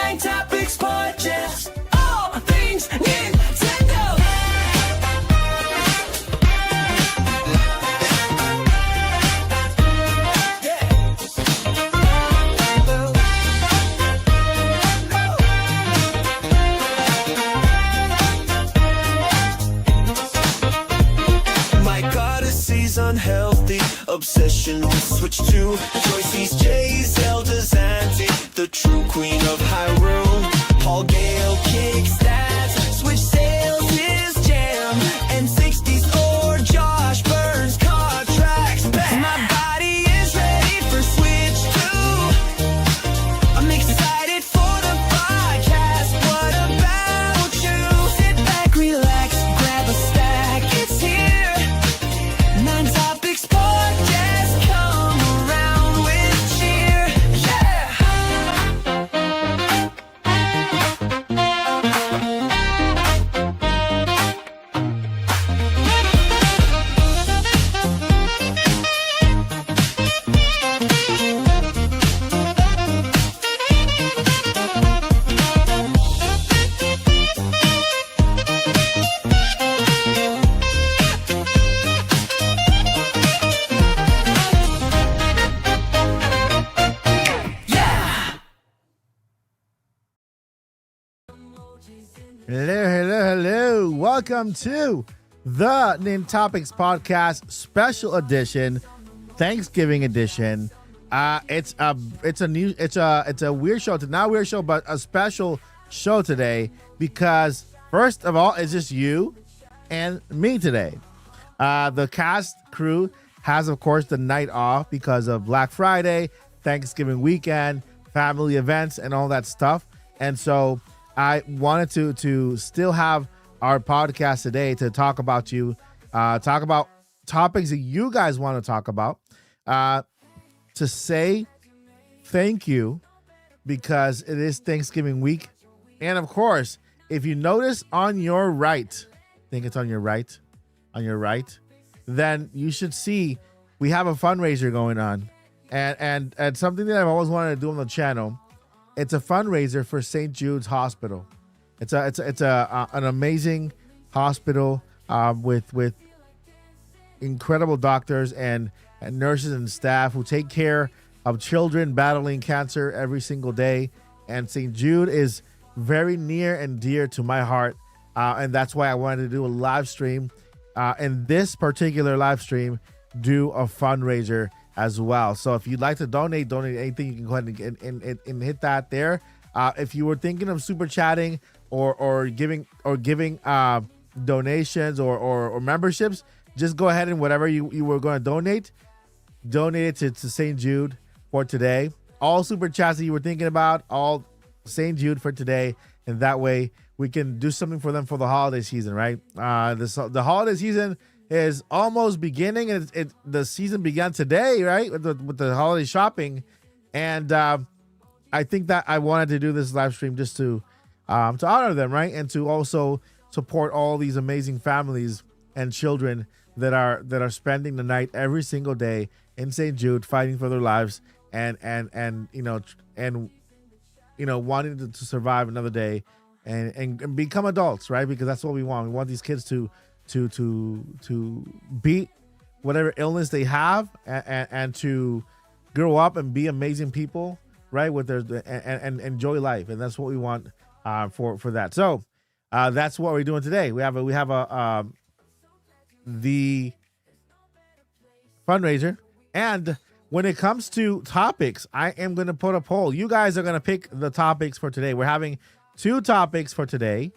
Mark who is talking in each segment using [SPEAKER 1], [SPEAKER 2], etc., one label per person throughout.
[SPEAKER 1] Nintopics Podcast. All things Nintendo. My Odyssey's unhealthy. Obsession to switch to Joyce's J, Zelda's auntie, the true queen of Hyrule. Paul Gale kicks stats, switch sales his jam, and 60s or Josh Burns contracts back. My body is ready for Switch 2. I'm excited for the podcast. What about you? Sit back, relax, grab a stack. It's here. Nintopics Podcast. Come around with cheer. Yeah.
[SPEAKER 2] Hello. Welcome to the Nintopics Podcast Special Edition, Thanksgiving Edition. It's a weird show. It's not a weird show, but a special show today because first of all, it's just you and me today. The cast crew has, of course, the night off because of Black Friday, Thanksgiving weekend, family events, and all that stuff. And so I wanted to still have our podcast today to talk about talk about topics that you guys want to talk about, to say thank you because it is Thanksgiving week. And of course, if you notice on your right, I think it's on your right, then you should see we have a fundraiser going on, and something that I've always wanted to do on the channel. It's a fundraiser for St. Jude's Hospital. It's an amazing hospital with incredible doctors and nurses and staff who take care of children battling cancer every single day. And St. Jude is very near and dear to my heart, and that's why I wanted to do a live stream. And this particular live stream, do a fundraiser as well. So if you'd like to donate anything, you can go ahead and hit that there. If you were thinking of super chatting or giving donations or memberships, just go ahead and whatever you were going to donate it to St. Jude for today. All super chats that you were thinking about, all St. Jude for today, and that way we can do something for them for the holiday season, right? The holiday season is almost beginning, and the season began today, right, with the holiday shopping. And I think that I wanted to do this live stream just to honor them, right, and to also support all these amazing families and children that are spending the night every single day in St. Jude, fighting for their lives and wanting to survive another day and become adults, right? Because that's what we want. We want these kids to beat whatever illness they have and to grow up and be amazing people, right? With their and enjoy life, and that's what we want for that. So that's what we're doing today. We have the fundraiser, and when it comes to topics, I am going to put a poll. You guys are going to pick the topics for today. We're having 2 topics for today,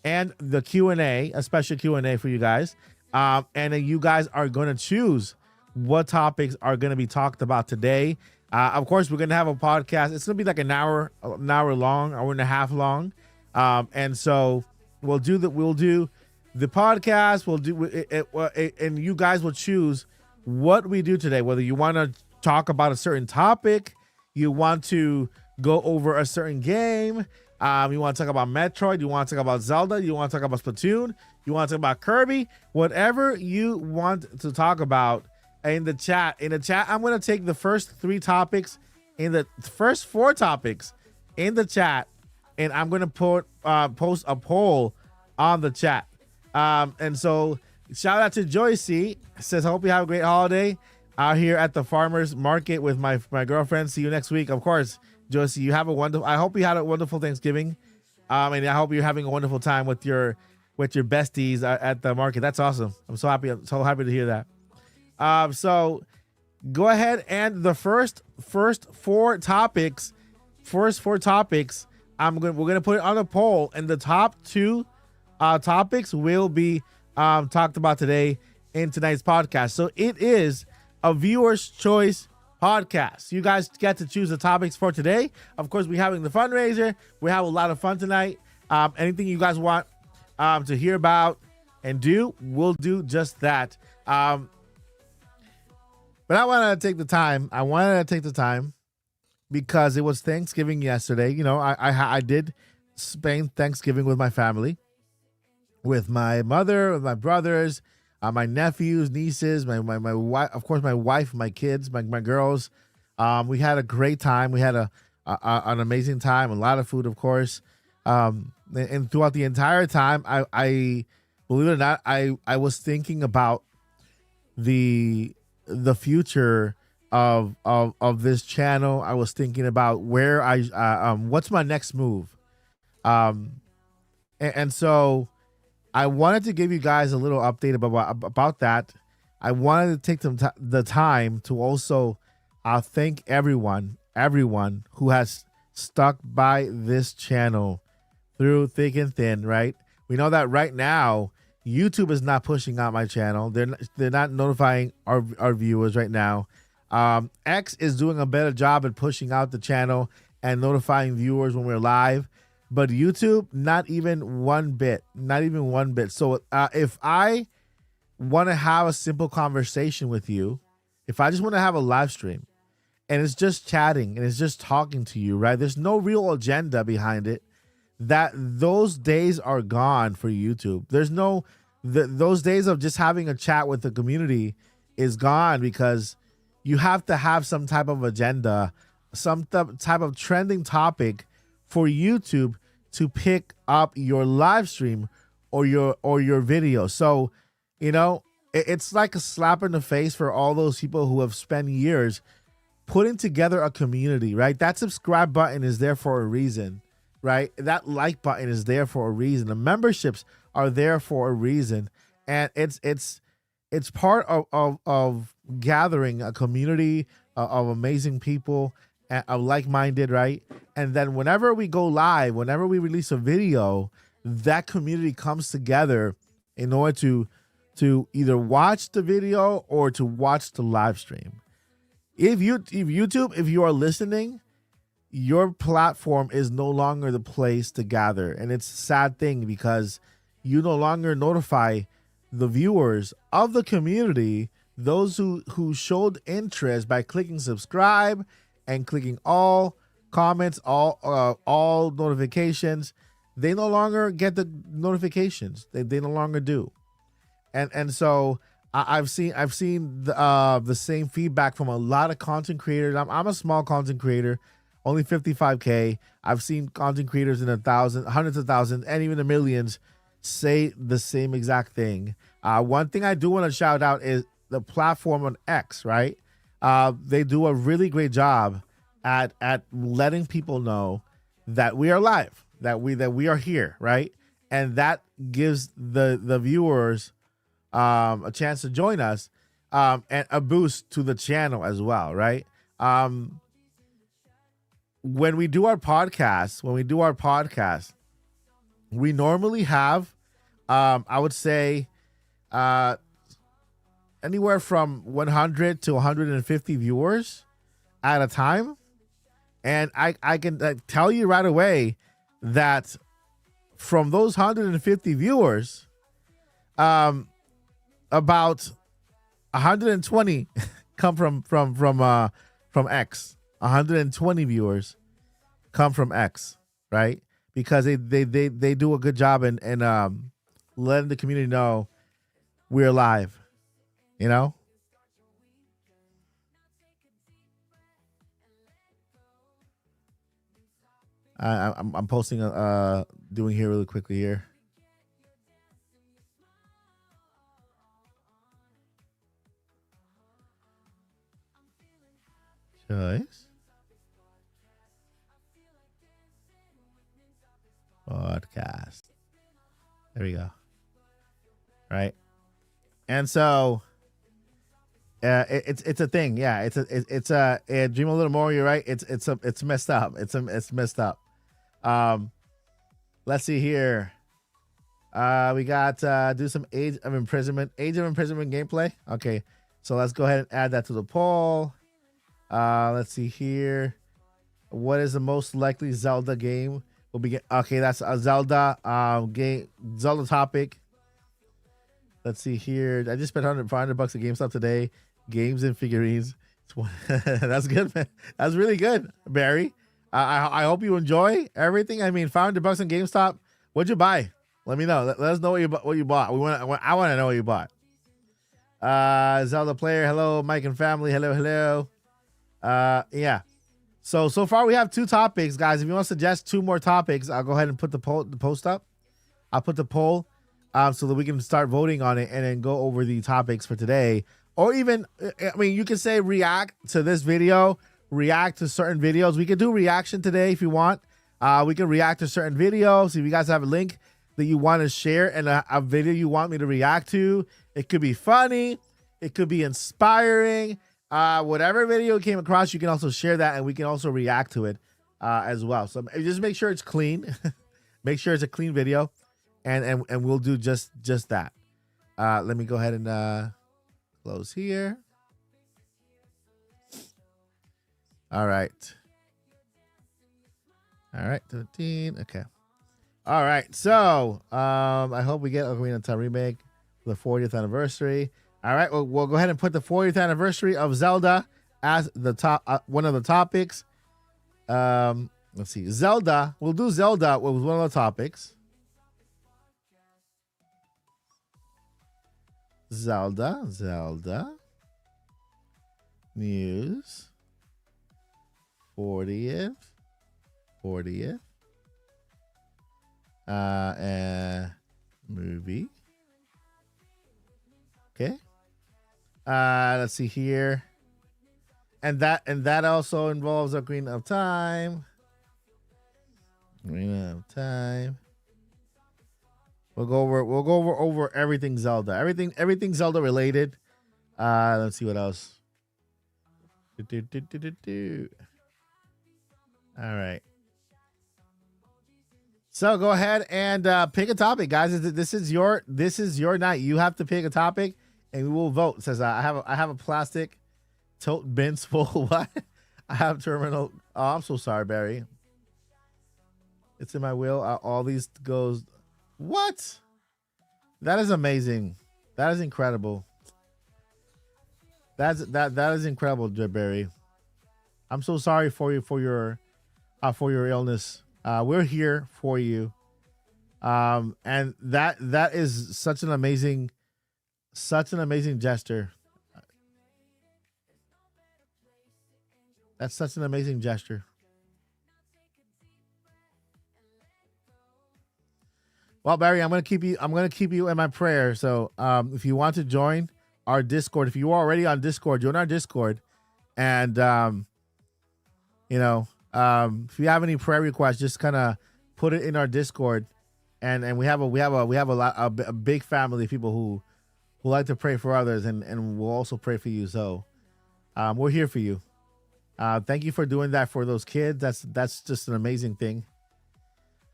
[SPEAKER 2] and the Q&A, a special Q&A for you guys. And then you guys are going to choose what topics are going to be talked about today. Of course, we're going to have a podcast. It's going to be like an hour long, hour and a half long. And so we'll do the podcast. We'll do it, and you guys will choose what we do today, whether you want to talk about a certain topic, you want to go over a certain game, you want to talk about Metroid, you want to talk about Zelda, you want to talk about Splatoon, you want to talk about Kirby, whatever you want to talk about in the chat. I'm going to take the first 3 topics, in the first 4 topics in the chat. and I'm gonna post a poll on the chat. And so shout out to Joycey. Says, hope you have a great holiday out here at the farmers market with my girlfriend. See you next week. Of course, Joycey, you have a wonderful. I hope you had a wonderful Thanksgiving. And I hope you're having a wonderful time with your besties at the market. That's awesome. I'm so happy. I'm so happy to hear that. So go ahead, and the first four topics. We're gonna put it on a poll, and the top two topics will be talked about today in tonight's podcast. So it is a viewer's choice podcast. You guys get to choose the topics for today. Of course, we're having the fundraiser. We have a lot of fun tonight. Anything you guys want to hear about and do, we'll do just that. But I wanted to take the time because it was Thanksgiving yesterday. You know, I did spend Thanksgiving with my family, with my mother, with my brothers, my nephews, nieces, my wife, of course, my wife, my kids, my girls. We had a great time. We had an amazing time. A lot of food, of course. And throughout the entire time, I believe it or not, I was thinking about the future of this channel. I was thinking about where what's my next move. And so I wanted to give you guys a little update about that. I wanted to take the time to also thank everyone who has stuck by this channel through thick and thin, right? We know that right now, YouTube is not pushing out my channel. They're not notifying our viewers right now. X is doing a better job at pushing out the channel and notifying viewers when we're live. But YouTube, not even one bit. So if I want to have a simple conversation with you, if I just want to have a live stream and it's just chatting and it's just talking to you, right? There's no real agenda behind it. Those days are gone for YouTube. There's those days of just having a chat with the community is gone, because you have to have some type of agenda, some type of trending topic for YouTube to pick up your live stream or your video. So, you know, it's like a slap in the face for all those people who have spent years putting together a community, right? That subscribe button is there for a reason, right? That like button is there for a reason. The memberships are there for a reason. And it's part of gathering a community of amazing people, of like-minded, right? And then whenever we go live, whenever we release a video, that community comes together in order to either watch the video or to watch the live stream. If you are listening, your platform is no longer the place to gather. And it's a sad thing, because you no longer notify the viewers of the community, those who showed interest by clicking subscribe and clicking all comments, all notifications. They no longer get the notifications. They no longer do. And so I've seen the same feedback from a lot of content creators. I'm a small content creator, only 55K. I've seen content creators in hundreds of thousands, and even the millions say the same exact thing. One thing I do want to shout out is the platform on X, right? They do a really great job at letting people know that we are live, that we are here, right? And that gives the viewers a chance to join us, and a boost to the channel as well, right? When we do our podcast, we normally have, I would say, anywhere from 100 to 150 viewers at a time. And I can tell you right away that from those 150 viewers, about 120 come from X. 120 viewers come from X, right? Because they do a good job in letting the community know we're live, you know? I'm posting doing here really quickly here. Choice. Podcast. There we go. Right. And so it's a thing. Yeah, it's a Dream a Little More. You're right. It's messed up. It's messed up. Let's see here. We got do some Age of Imprisonment gameplay. Okay, so let's go ahead and add that to the poll. Let's see here. What is the most likely Zelda game? We'll begin. Okay, that's a Zelda game. Zelda topic. Let's see here. I just spent $100 at GameStop today. Games and figurines. That's good, man. That's really good, Barry. I hope you enjoy everything. I mean, $500 on GameStop. What'd you buy? Let me know. Let us know what you bought. I want to know what you bought. Zelda player. Hello, Mike and family. Hello. Yeah. So far we have 2 topics, guys. If you want to suggest 2 more topics, I'll go ahead and put the post up. I'll put the poll so that we can start voting on it and then go over the topics for today. Or even, I mean, you can say react to this video, react to certain videos. We can do reaction today if you want. We can react to certain videos. If you guys have a link that you want to share and a video you want me to react to, it could be funny. It could be inspiring. Whatever video you came across, you can also share that and we can also react to it as well. So just make sure it's clean. Make sure it's a clean video and we'll do just that. Let me go ahead and close here. All right. 13. Okay. All right. So I hope we get Ocarina of Time remake for the 40th anniversary. All right, we'll go ahead and put the 40th anniversary of Zelda as the top one of the topics. Let's see, Zelda. We'll do Zelda with one of the topics. Zelda news 40th movie. Okay. Let's see here. And that also involves Ocarina of Time. Ocarina of Time. We'll go over everything Zelda. Everything Zelda related. Let's see what else. All right. So go ahead and pick a topic, guys. This is your night. You have to pick a topic, and we will vote. It says I have a plastic tote bins full. What? I have terminal. Oh, I'm so sorry, Barry. It's in my wheel. All these goes. What? That is amazing. That is incredible. That is incredible, Barry. I'm so sorry for you for your illness. We're here for you. And that is such an amazing gesture. That's such an amazing gesture. Well, Barry, I'm gonna keep you in my prayer. So if you want to join our Discord, if you are already on Discord, join our Discord. And if you have any prayer requests, just kind of put it in our Discord. And we have a big family of people who like to pray for others, and we'll also pray for you. So we're here for you. Thank you for doing that for those kids. That's just an amazing thing.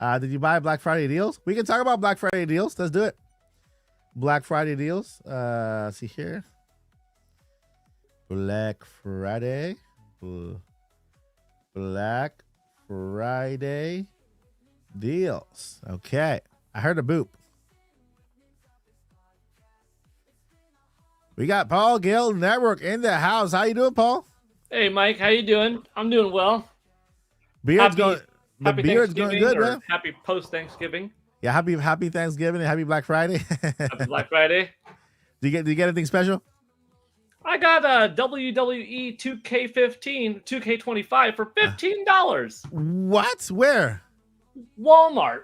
[SPEAKER 2] Did you buy Black Friday deals? We can talk about Black Friday deals. Let's do it. Black Friday deals. See here. Black Friday deals. Okay. I heard a boop. We got Paul Gill Network in the house. How you doing, Paul?
[SPEAKER 3] Hey, Mike. How you doing? I'm doing well.
[SPEAKER 2] Beard's going good, man.
[SPEAKER 3] Happy post-Thanksgiving.
[SPEAKER 2] Yeah, happy Thanksgiving and happy Black Friday.
[SPEAKER 3] Happy Black Friday.
[SPEAKER 2] Do you get anything special?
[SPEAKER 3] I got a WWE 2K15, 2K25 for $15.
[SPEAKER 2] What? Where?
[SPEAKER 3] Walmart.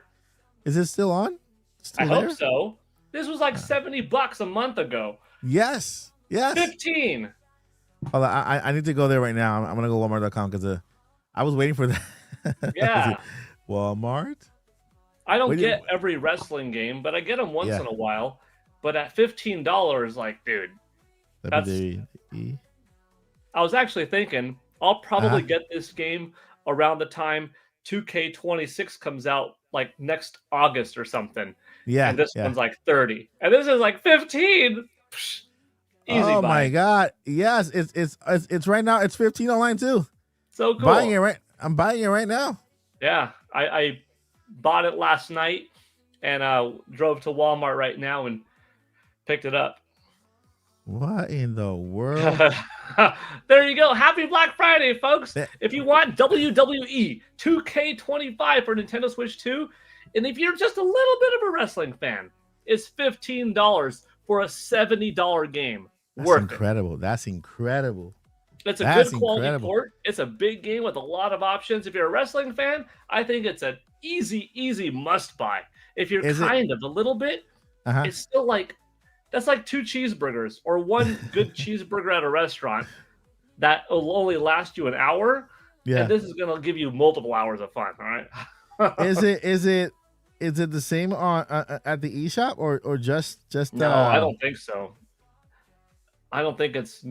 [SPEAKER 2] Is it still on?
[SPEAKER 3] I
[SPEAKER 2] Still
[SPEAKER 3] hope
[SPEAKER 2] there?
[SPEAKER 3] so. This was like $70 a month ago.
[SPEAKER 2] Yes.
[SPEAKER 3] 15.
[SPEAKER 2] Hold on, I need to go there right now. I'm gonna go Walmart.com because I was waiting for that.
[SPEAKER 3] Yeah.
[SPEAKER 2] Walmart.
[SPEAKER 3] I don't
[SPEAKER 2] Wait,
[SPEAKER 3] get every wrestling game, but I get them once
[SPEAKER 2] Yeah.
[SPEAKER 3] in a while. But at $15, like, dude, that's.
[SPEAKER 2] WWE.
[SPEAKER 3] I was actually thinking I'll probably
[SPEAKER 2] Uh-huh.
[SPEAKER 3] get this game around the time 2K26 comes out, like next August or something.
[SPEAKER 2] Yeah.
[SPEAKER 3] And this
[SPEAKER 2] Yeah.
[SPEAKER 3] one's like 30, and this is like 15. Psh, easy
[SPEAKER 2] Oh my
[SPEAKER 3] buy.
[SPEAKER 2] God! Yes, it's right now. It's 15 online too.
[SPEAKER 3] So cool.
[SPEAKER 2] Buying it right. I'm buying it right now.
[SPEAKER 3] Yeah, I bought it last night and drove to Walmart right now and picked it up.
[SPEAKER 2] What in the world?
[SPEAKER 3] There you go. Happy Black Friday, folks.
[SPEAKER 2] Yeah.
[SPEAKER 3] If you want WWE 2K25 for Nintendo Switch 2, and if you're just a little bit of a wrestling fan, it's $15 for a $70 game.
[SPEAKER 2] That's
[SPEAKER 3] Worth
[SPEAKER 2] incredible. That's incredible.
[SPEAKER 3] it. It's a
[SPEAKER 2] That's
[SPEAKER 3] good quality
[SPEAKER 2] incredible.
[SPEAKER 3] port. It's a big game with a lot of options. If you're a wrestling fan, I think it's an easy must buy. If you're
[SPEAKER 2] Is it-
[SPEAKER 3] kind of a little bit,
[SPEAKER 2] Uh-huh.
[SPEAKER 3] it's still like that's like 2 cheeseburgers or one good cheeseburger at a restaurant that will only last you an hour.
[SPEAKER 2] Yeah.
[SPEAKER 3] And this is gonna give you multiple hours of fun. All right.
[SPEAKER 2] Is it the same on at the eShop or just
[SPEAKER 3] No, I don't think so. I don't think it's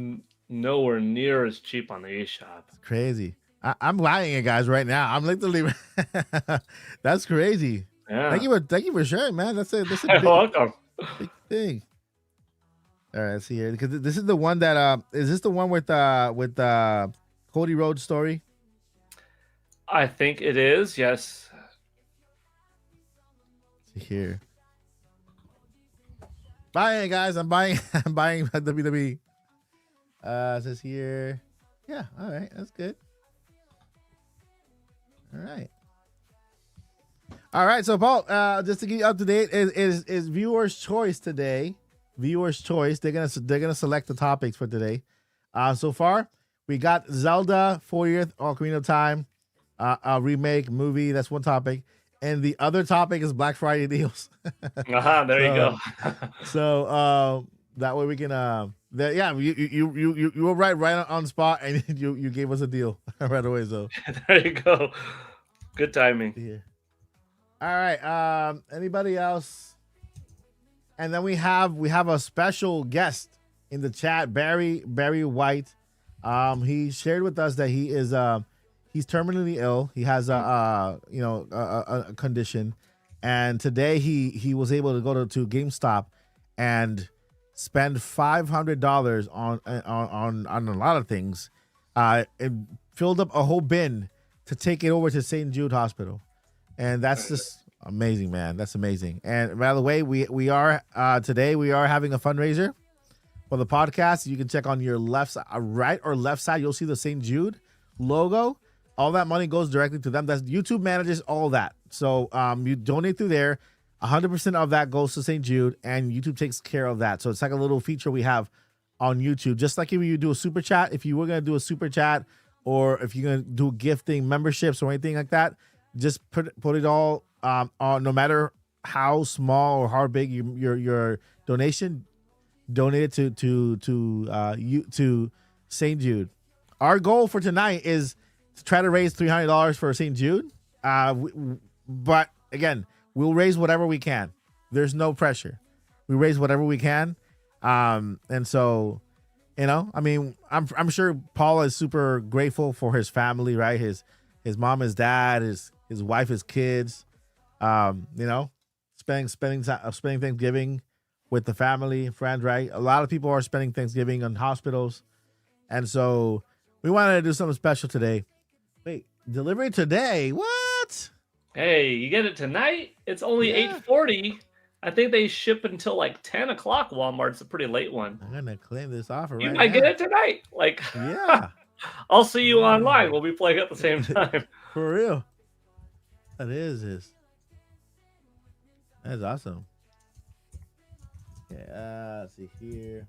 [SPEAKER 3] nowhere near as cheap on the eShop.
[SPEAKER 2] crazy. I'm buying it, guys, right now. I'm literally. That's crazy.
[SPEAKER 3] Yeah.
[SPEAKER 2] Thank you for sharing, man. That's a
[SPEAKER 3] You're
[SPEAKER 2] big,
[SPEAKER 3] welcome.
[SPEAKER 2] big thing. All right, let's see here because this is the one that is this the one with Cody Rhodes story?
[SPEAKER 3] I think it is. Yes.
[SPEAKER 2] Let's see here. Buying it, guys. I'm buying. I'm buying WWE. It says here. Yeah. All right. That's good. All right. All right. So, Paul, just to get you up to date, is viewers' choice today. Viewers' choice. They're gonna select the topics for today. So far, we got Zelda 40th Ocarina of Time, a remake movie. That's one topic, and the other topic is Black Friday deals.
[SPEAKER 3] There you go.
[SPEAKER 2] So that way we can you were right on spot, and you gave us a deal right away. So
[SPEAKER 3] There you go. Good timing.
[SPEAKER 2] yeah. All right. Anybody else? And then we have a special guest in the chat, Barry White. He shared with us that he is he's terminally ill. He has a condition, and today he was able to go to GameStop and spend $500 on a lot of things. It filled up a whole bin to take it over to St. Jude Hospital, and that's just amazing, man. That's amazing. And by the way, we are today we are having a fundraiser for the podcast. You can check on your right or left side. You'll see the St. Jude logo. All that money goes directly to them. That's YouTube manages all that. So you donate through there. 100% of that goes to St. Jude, and YouTube takes care of that. So it's like a little feature we have on YouTube. Just like if you do a super chat, if you were gonna do a super chat, or if you're gonna do gifting memberships or anything like that, just put it all on. No matter how small or how big your donation, donate it to St. Jude. Our goal for tonight is to try to raise $300 for St. Jude. But again, we'll raise whatever we can. There's no pressure. We raise whatever we can. And so, I mean, I'm sure Paul is super grateful for his family, right? His mom, his dad, his wife, his kids. Spending Thanksgiving with the family, friends, right? A lot of people are spending Thanksgiving in hospitals, and so we wanted to do something special today. Wait, delivery today? What?
[SPEAKER 3] Hey, you get it tonight? It's only 8:40. I think they ship until like 10 o'clock. Walmart's a pretty late one.
[SPEAKER 2] I'm gonna claim this offer.
[SPEAKER 3] You
[SPEAKER 2] right
[SPEAKER 3] might
[SPEAKER 2] now.
[SPEAKER 3] get it tonight. Like,
[SPEAKER 2] Yeah,
[SPEAKER 3] I'll see you online. We'll be playing at the same time.
[SPEAKER 2] for real. That is. That's awesome. Okay, let's see here.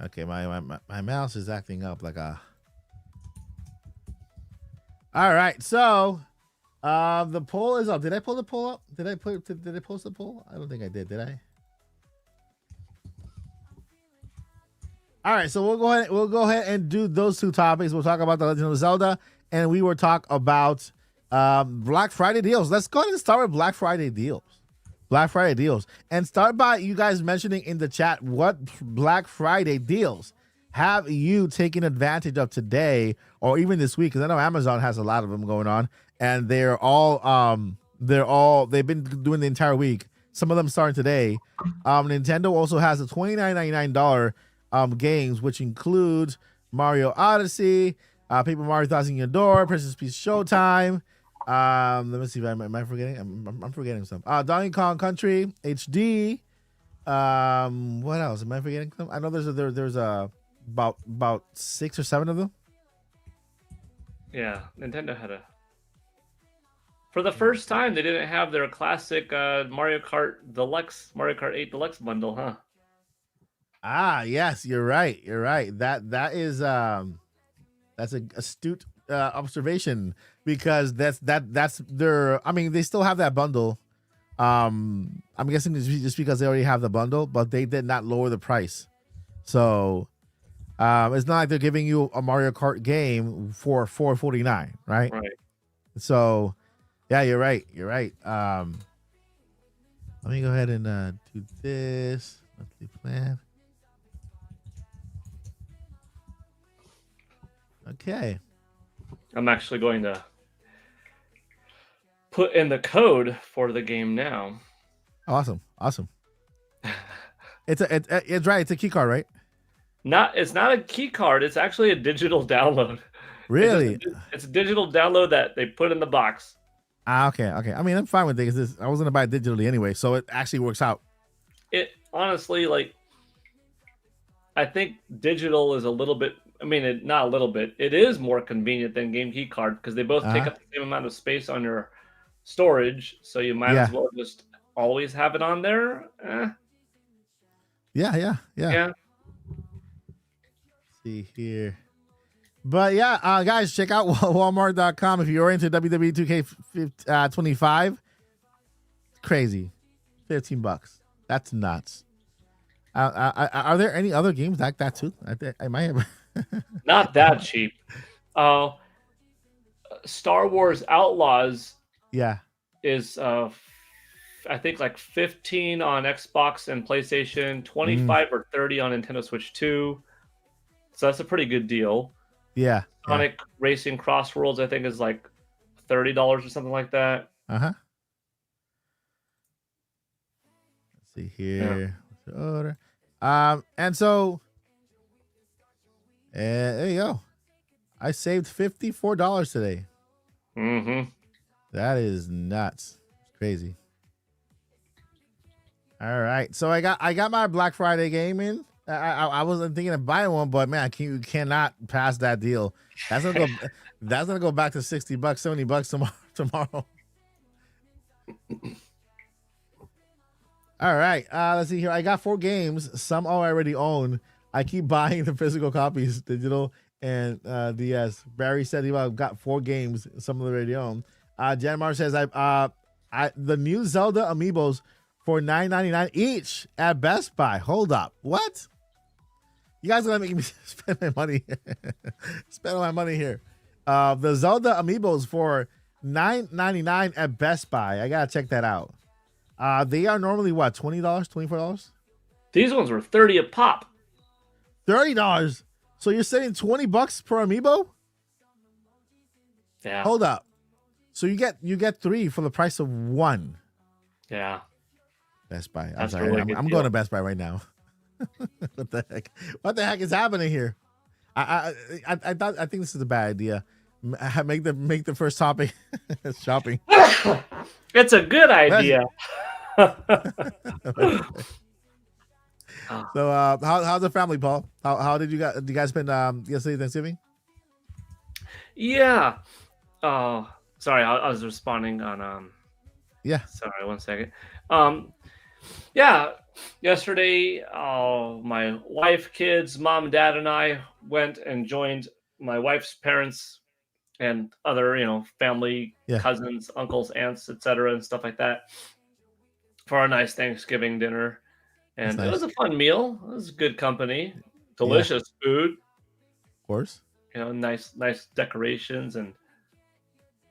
[SPEAKER 2] Okay, my mouse is acting up like a. All right, so the poll is up. Did I pull the poll up? Did I post the poll? I don't think I did. Did I? All right, so we'll go ahead and do those two topics. We'll talk about the Legend of Zelda, and we will talk about Black Friday deals. Let's go ahead and start with Black Friday deals. Black Friday deals. And start by you guys mentioning in the chat what Black Friday deals have you taken advantage of today or even this week? Because I know Amazon has a lot of them going on, and they've been doing the entire week. Some of them starting today. Nintendo also has a $29.99 games, which includes Mario Odyssey, Paper Mario Thousand Year Door, Princess Peach Showtime. Let me see if am I forgetting? I'm forgetting some. Donkey Kong Country HD. What else? Am I forgetting some? I know there's about 6 or 7 of them.
[SPEAKER 3] Yeah, Nintendo had for the first time they didn't have their classic Mario Kart 8 Deluxe bundle, huh?
[SPEAKER 2] Yes, you're right. That is that's an astute observation, because that's their. I mean, they still have that bundle. I'm guessing it's just because they already have the bundle, but they did not lower the price. So it's not like they're giving you a Mario Kart game for $4.49, right?
[SPEAKER 3] Right.
[SPEAKER 2] So yeah, you're right. Let me go ahead and do this monthly plan. Okay.
[SPEAKER 3] I'm actually going to put in the code for the game now.
[SPEAKER 2] Awesome. It's right. It's a key card, right?
[SPEAKER 3] It's not a key card. It's actually a digital download.
[SPEAKER 2] Really?
[SPEAKER 3] It's a digital download that they put in the box.
[SPEAKER 2] Okay. I mean, I'm fine with it because I was gonna buy it digitally anyway, so it actually works out.
[SPEAKER 3] It honestly, I think digital is a little bit. I mean, not a little bit. It is more convenient than game key card because they both take up the same amount of space on your storage, so you might as well just always have it on there.
[SPEAKER 2] Yeah.
[SPEAKER 3] Yeah.
[SPEAKER 2] See here. But yeah, guys, check out Walmart.com if you're into WWE 2K25. Crazy. $15. That's nuts. Are there any other games like that too? I might have.
[SPEAKER 3] Not that cheap. Star Wars Outlaws.
[SPEAKER 2] Yeah.
[SPEAKER 3] Is I think like 15 on Xbox and PlayStation, 25 or 30 on Nintendo Switch 2. So that's a pretty good deal.
[SPEAKER 2] Yeah.
[SPEAKER 3] Sonic Racing Crossworlds, I think, is like $30 or something like that.
[SPEAKER 2] Let's see here. Yeah. Order. And so there you go. I saved $54 today.
[SPEAKER 3] Mm-hmm.
[SPEAKER 2] That is nuts. It's crazy. All right. So I got my Black Friday game in. I wasn't thinking of buying one, but man, you cannot pass that deal. That's gonna go back to $60, $70 tomorrow. All right. Let's see here. I got 4 games. Some I already own. I keep buying the physical copies, digital and DS. Barry said he got 4 games. Some of them already own. Janmar says the new Zelda amiibos for $9.99 each at Best Buy. Hold up. What? You guys are gonna make me spend my money. Spend all my money here. The Zelda amiibos for $9.99 at Best Buy. I gotta check that out. They are normally what, $20, $24?
[SPEAKER 3] These ones were $30 a pop.
[SPEAKER 2] $30. So you're saving $20 per amiibo?
[SPEAKER 3] Yeah.
[SPEAKER 2] Hold up. So you get 3 for the price of 1.
[SPEAKER 3] Yeah.
[SPEAKER 2] Best Buy.
[SPEAKER 3] That's
[SPEAKER 2] I'm sorry. I'm going to Best Buy right now. What the heck? What the heck is happening here? I think this is a bad idea. Make the first topic shopping.
[SPEAKER 3] It's a good idea.
[SPEAKER 2] So how's the family, Paul? How did you guys spend yesterday Thanksgiving?
[SPEAKER 3] Yeah. Sorry, I was responding on
[SPEAKER 2] Yeah.
[SPEAKER 3] Sorry, 1 second. Yeah, yesterday, my wife, kids, mom, and dad, and I went and joined my wife's parents and other, family,
[SPEAKER 2] Yeah,
[SPEAKER 3] cousins, uncles, aunts, etc., and stuff like that for a nice Thanksgiving dinner.
[SPEAKER 2] that's
[SPEAKER 3] And it was
[SPEAKER 2] nice.
[SPEAKER 3] a fun meal. It was good company,
[SPEAKER 2] Yeah,
[SPEAKER 3] delicious food,
[SPEAKER 2] of course.
[SPEAKER 3] nice decorations, and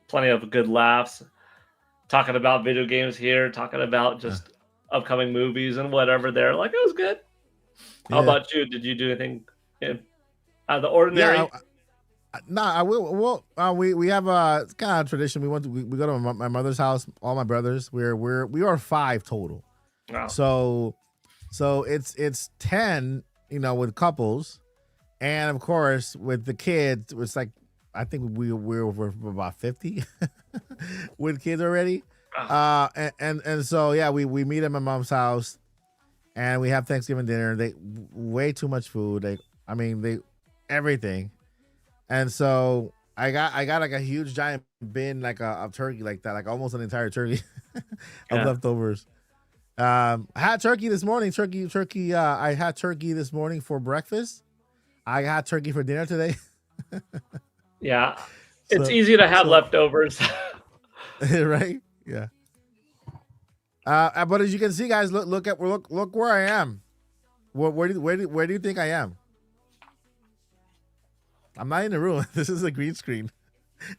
[SPEAKER 3] plenty of good laughs. Talking about video games here, talking about
[SPEAKER 2] Uh,
[SPEAKER 3] just upcoming movies and whatever there. Like, it was good. How
[SPEAKER 2] yeah,
[SPEAKER 3] about you? Did you do anything out of the
[SPEAKER 2] yeah.
[SPEAKER 3] ordinary?
[SPEAKER 2] Nah, I will. Well, we have it's kind of tradition. We go to my mother's house. All my brothers. We are five total.
[SPEAKER 3] Wow.
[SPEAKER 2] So it's 10. With couples, and of course with the kids, it's like I think we're about 50 with kids already.
[SPEAKER 3] Wow.
[SPEAKER 2] And so yeah, we meet at my mom's house, and we have Thanksgiving dinner. They way too much food. They everything. And so I got like a huge giant bin like of turkey like that, like almost an entire turkey of
[SPEAKER 3] Yeah.
[SPEAKER 2] leftovers. I had turkey this morning. Turkey. I had turkey this morning for breakfast. I had turkey for dinner today.
[SPEAKER 3] Yeah. It's
[SPEAKER 2] So
[SPEAKER 3] easy to have
[SPEAKER 2] so
[SPEAKER 3] leftovers.
[SPEAKER 2] right, yeah. But as you can see, guys, look where I am. Where do you think I am? I'm not in the room. This is a green screen.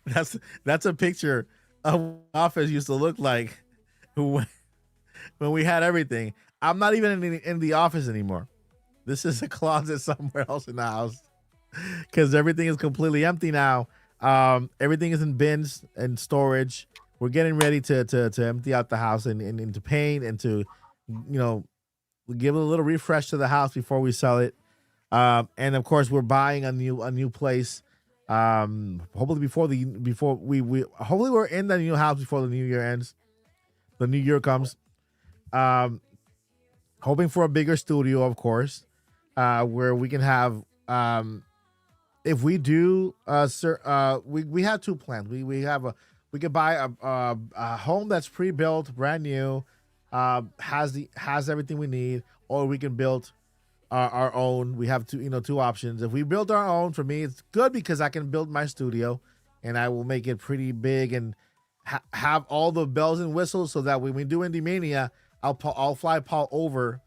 [SPEAKER 2] That's a picture of what office used to look like when we had everything. I'm not even in the office anymore. This is a closet somewhere else in the house because everything is completely empty now. Everything is in bins and storage. We're getting ready to empty out the house and to paint and to, give it a little refresh to the house before we sell it. And of course, we're buying a new place. Hopefully before we hopefully we're in the new house before the new year ends. The new year comes. Hoping for a bigger studio, of course, where we can have. If we do, we have two plans. We could buy a home that's pre-built, brand new, has everything we need, or we can build our own. We have two options. If we build our own, for me, it's good because I can build my studio, and I will make it pretty big and have all the bells and whistles, so that when we do Indie Mania, I'll fly Paul over,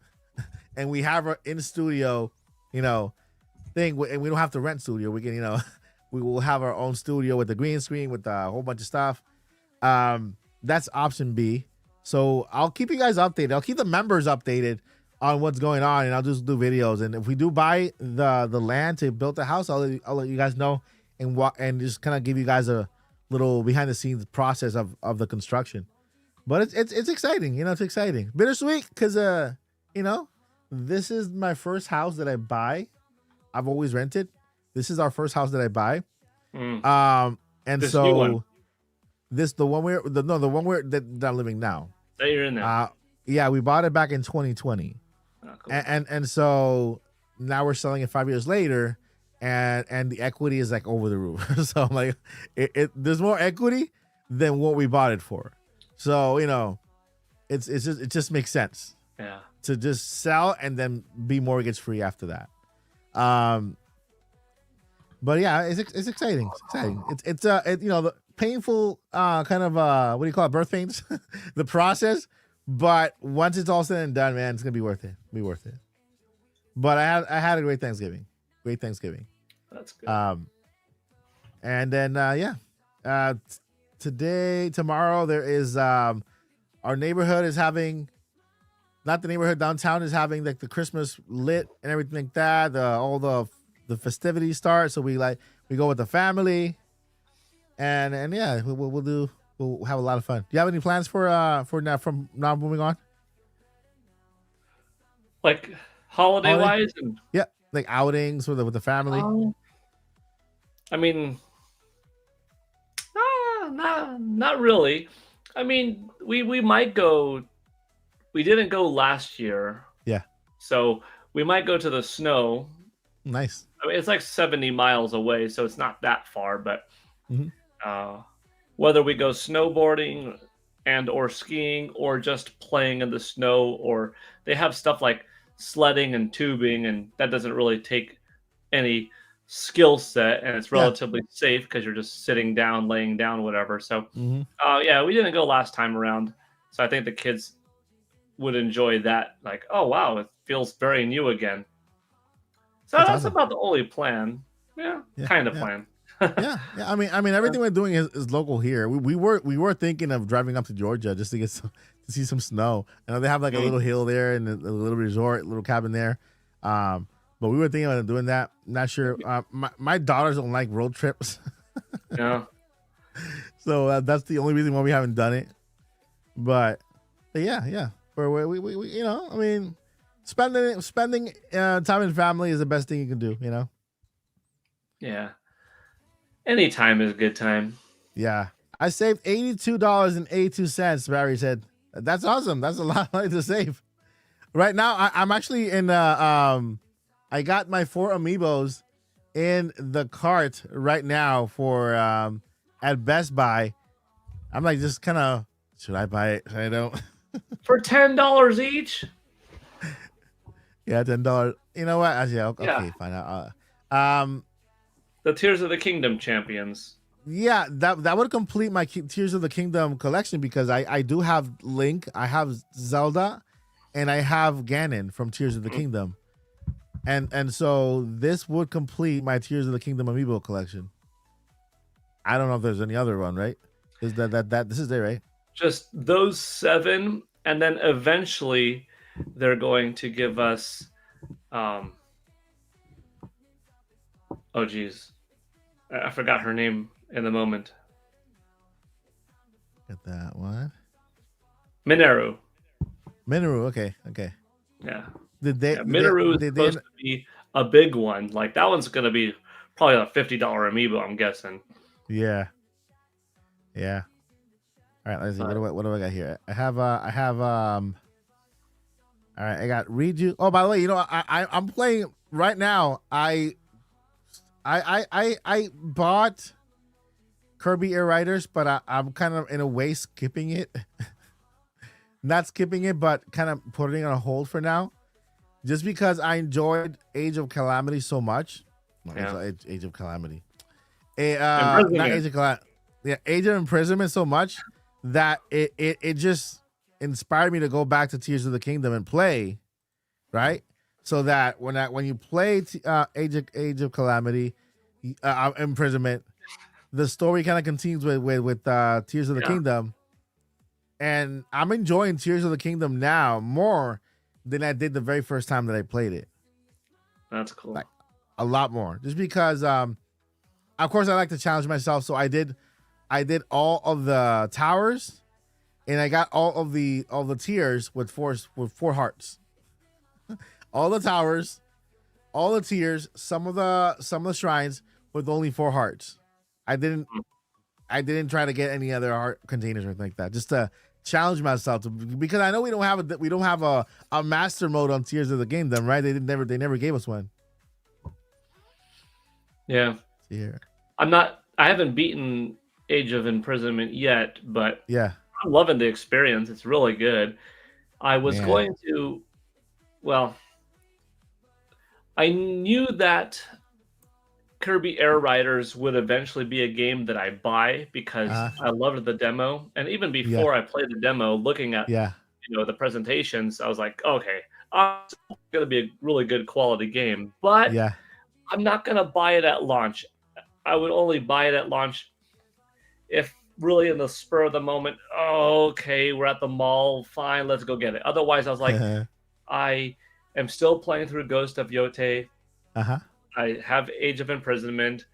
[SPEAKER 2] and we have our in studio, thing, and we don't have to rent studio. We can, we will have our own studio with the green screen with a whole bunch of stuff. That's option B. So I'll keep you guys updated. I'll keep the members updated on what's going on, and I'll just do videos. And if we do buy the land to build the house, I'll let you guys know and just kind of give you guys a little behind the scenes process of the construction. But it's exciting, it's exciting, bittersweet because this is my first house that I buy. I've always rented. This is our first house that I buy. And
[SPEAKER 3] This new one
[SPEAKER 2] so the one that I'm living now.
[SPEAKER 3] that you're in there.
[SPEAKER 2] Yeah, we bought it back in 2020.
[SPEAKER 3] Oh, cool.
[SPEAKER 2] And so now we're selling it 5 years later, and the equity is like over the roof. So I'm like, there's more equity than what we bought it for. So it just makes sense
[SPEAKER 3] Yeah.
[SPEAKER 2] to just sell and then be mortgage free after that. But yeah, it's exciting. It's exciting. It's the painful kind of what do you call it, birth pains, the process. But once it's all said and done, man, it's gonna be worth it. But I had a great Thanksgiving.
[SPEAKER 3] That's good.
[SPEAKER 2] And then tomorrow there is our neighborhood is having, not the neighborhood, downtown is having like the Christmas lit and everything like that. All the festivities start, so we go with the family, and yeah, we'll have a lot of fun. Do you have any plans for now from now moving on?
[SPEAKER 3] Like holiday wise, and
[SPEAKER 2] Yeah, like outings with the family.
[SPEAKER 3] I mean, not really. I mean, we might go. We didn't go last year,
[SPEAKER 2] Yeah,
[SPEAKER 3] so we might go to the snow.
[SPEAKER 2] nice.
[SPEAKER 3] I mean, it's like 70 miles away, so it's not that far. But
[SPEAKER 2] Mhm.
[SPEAKER 3] whether we go snowboarding and or skiing or just playing in the snow, or they have stuff like sledding and tubing, and that doesn't really take any skill set, and it's
[SPEAKER 2] Yeah.
[SPEAKER 3] relatively safe because you're just sitting down, laying down, whatever. So,
[SPEAKER 2] Hmm.
[SPEAKER 3] yeah, we didn't go last time around, so I think the kids would enjoy that. Like, oh wow, it feels very new again. So
[SPEAKER 2] That's
[SPEAKER 3] that's
[SPEAKER 2] awesome.
[SPEAKER 3] about the only plan. Yeah,
[SPEAKER 2] Yeah.
[SPEAKER 3] kind of
[SPEAKER 2] Yeah.
[SPEAKER 3] plan.
[SPEAKER 2] Yeah. I mean, everything we're doing is local here. We were thinking of driving up to Georgia just to get to see some snow. I know they have like a little hill there and a little resort, little cabin there. But we were thinking about doing that. Not sure. My daughters don't like road trips,
[SPEAKER 3] Yeah.
[SPEAKER 2] so that's the only reason why we haven't done it. But yeah. We I mean, spending time in family is the best thing you can do.
[SPEAKER 3] Yeah. Any time is a good time.
[SPEAKER 2] Yeah. I saved $82.82, Barry said. That's awesome. That's a lot of money to save. Right now, I'm actually in I got my 4 amiibos in the cart right now for at Best Buy. I'm like just kind of, should I buy it? I don't.
[SPEAKER 3] For $10 each?
[SPEAKER 2] Yeah, $10. You know what? Actually, okay,
[SPEAKER 3] Yeah.
[SPEAKER 2] fine.
[SPEAKER 3] The Tears of the Kingdom champions.
[SPEAKER 2] Yeah, that would complete my Tears of the Kingdom collection because I do have Link, I have Zelda, and I have Ganon from Tears of the Kingdom, and so this would complete my Tears of the Kingdom amiibo collection. I don't know if there's any other one, right? Is that this is there, right?
[SPEAKER 3] Just those 7, and then eventually they're going to give us oh geez. I forgot her name in the moment.
[SPEAKER 2] Get that one.
[SPEAKER 3] Mineru.
[SPEAKER 2] Minoru, okay.
[SPEAKER 3] Yeah.
[SPEAKER 2] Did they?
[SPEAKER 3] Yeah, Minoru is
[SPEAKER 2] did they?
[SPEAKER 3] supposed to be a big one. Like that one's gonna be probably a $50 amiibo, I'm guessing.
[SPEAKER 2] Yeah. All right, let's see. What do I got here? I have all right, I got Redo. Oh, by the way, I'm playing right now. I bought Kirby Air Riders, but I'm kind of in a way skipping it. Not skipping it, but kind of putting it on hold for now. Just because I enjoyed Age of Calamity so much. No,
[SPEAKER 3] Yeah.
[SPEAKER 2] Age of Calamity. Not
[SPEAKER 3] Imprisonment.
[SPEAKER 2] Age of Calamity. Yeah, Age of Imprisonment so much that it just inspired me to go back to Tears of the Kingdom and play, right? So that when you play Age of Calamity, Imprisonment, the story kind of continues with Tears of the Kingdom, and I'm enjoying Tears of the Kingdom now more than I did the very first time that I played it.
[SPEAKER 3] That's cool.
[SPEAKER 2] Like, a lot more, just because of course I like to challenge myself. So I did all of the towers, and I got all the tiers with four hearts. All the towers, all the tiers, some of the shrines with only 4 hearts. I didn't try to get any other heart containers or anything like that, just to challenge myself because I know we don't have a master mode on Tears of the Kingdom, right? They never gave us one.
[SPEAKER 3] Yeah.
[SPEAKER 2] Here.
[SPEAKER 3] I haven't beaten Age of Imprisonment yet, but
[SPEAKER 2] Yeah.
[SPEAKER 3] I'm loving the experience. It's really good. I was going to, well, I knew that Kirby Air Riders would eventually be a game that I buy because I loved the demo. And even before I played the demo, looking at the presentations, I was like, okay, it's going to be a really good quality game. But I'm not going to buy it at launch. I would only buy it at launch if really in the spur of the moment, okay, we're at the mall, fine, let's go get it. Otherwise, I was like, I am still playing through Ghost of Yote. I have Age of Imprisonment.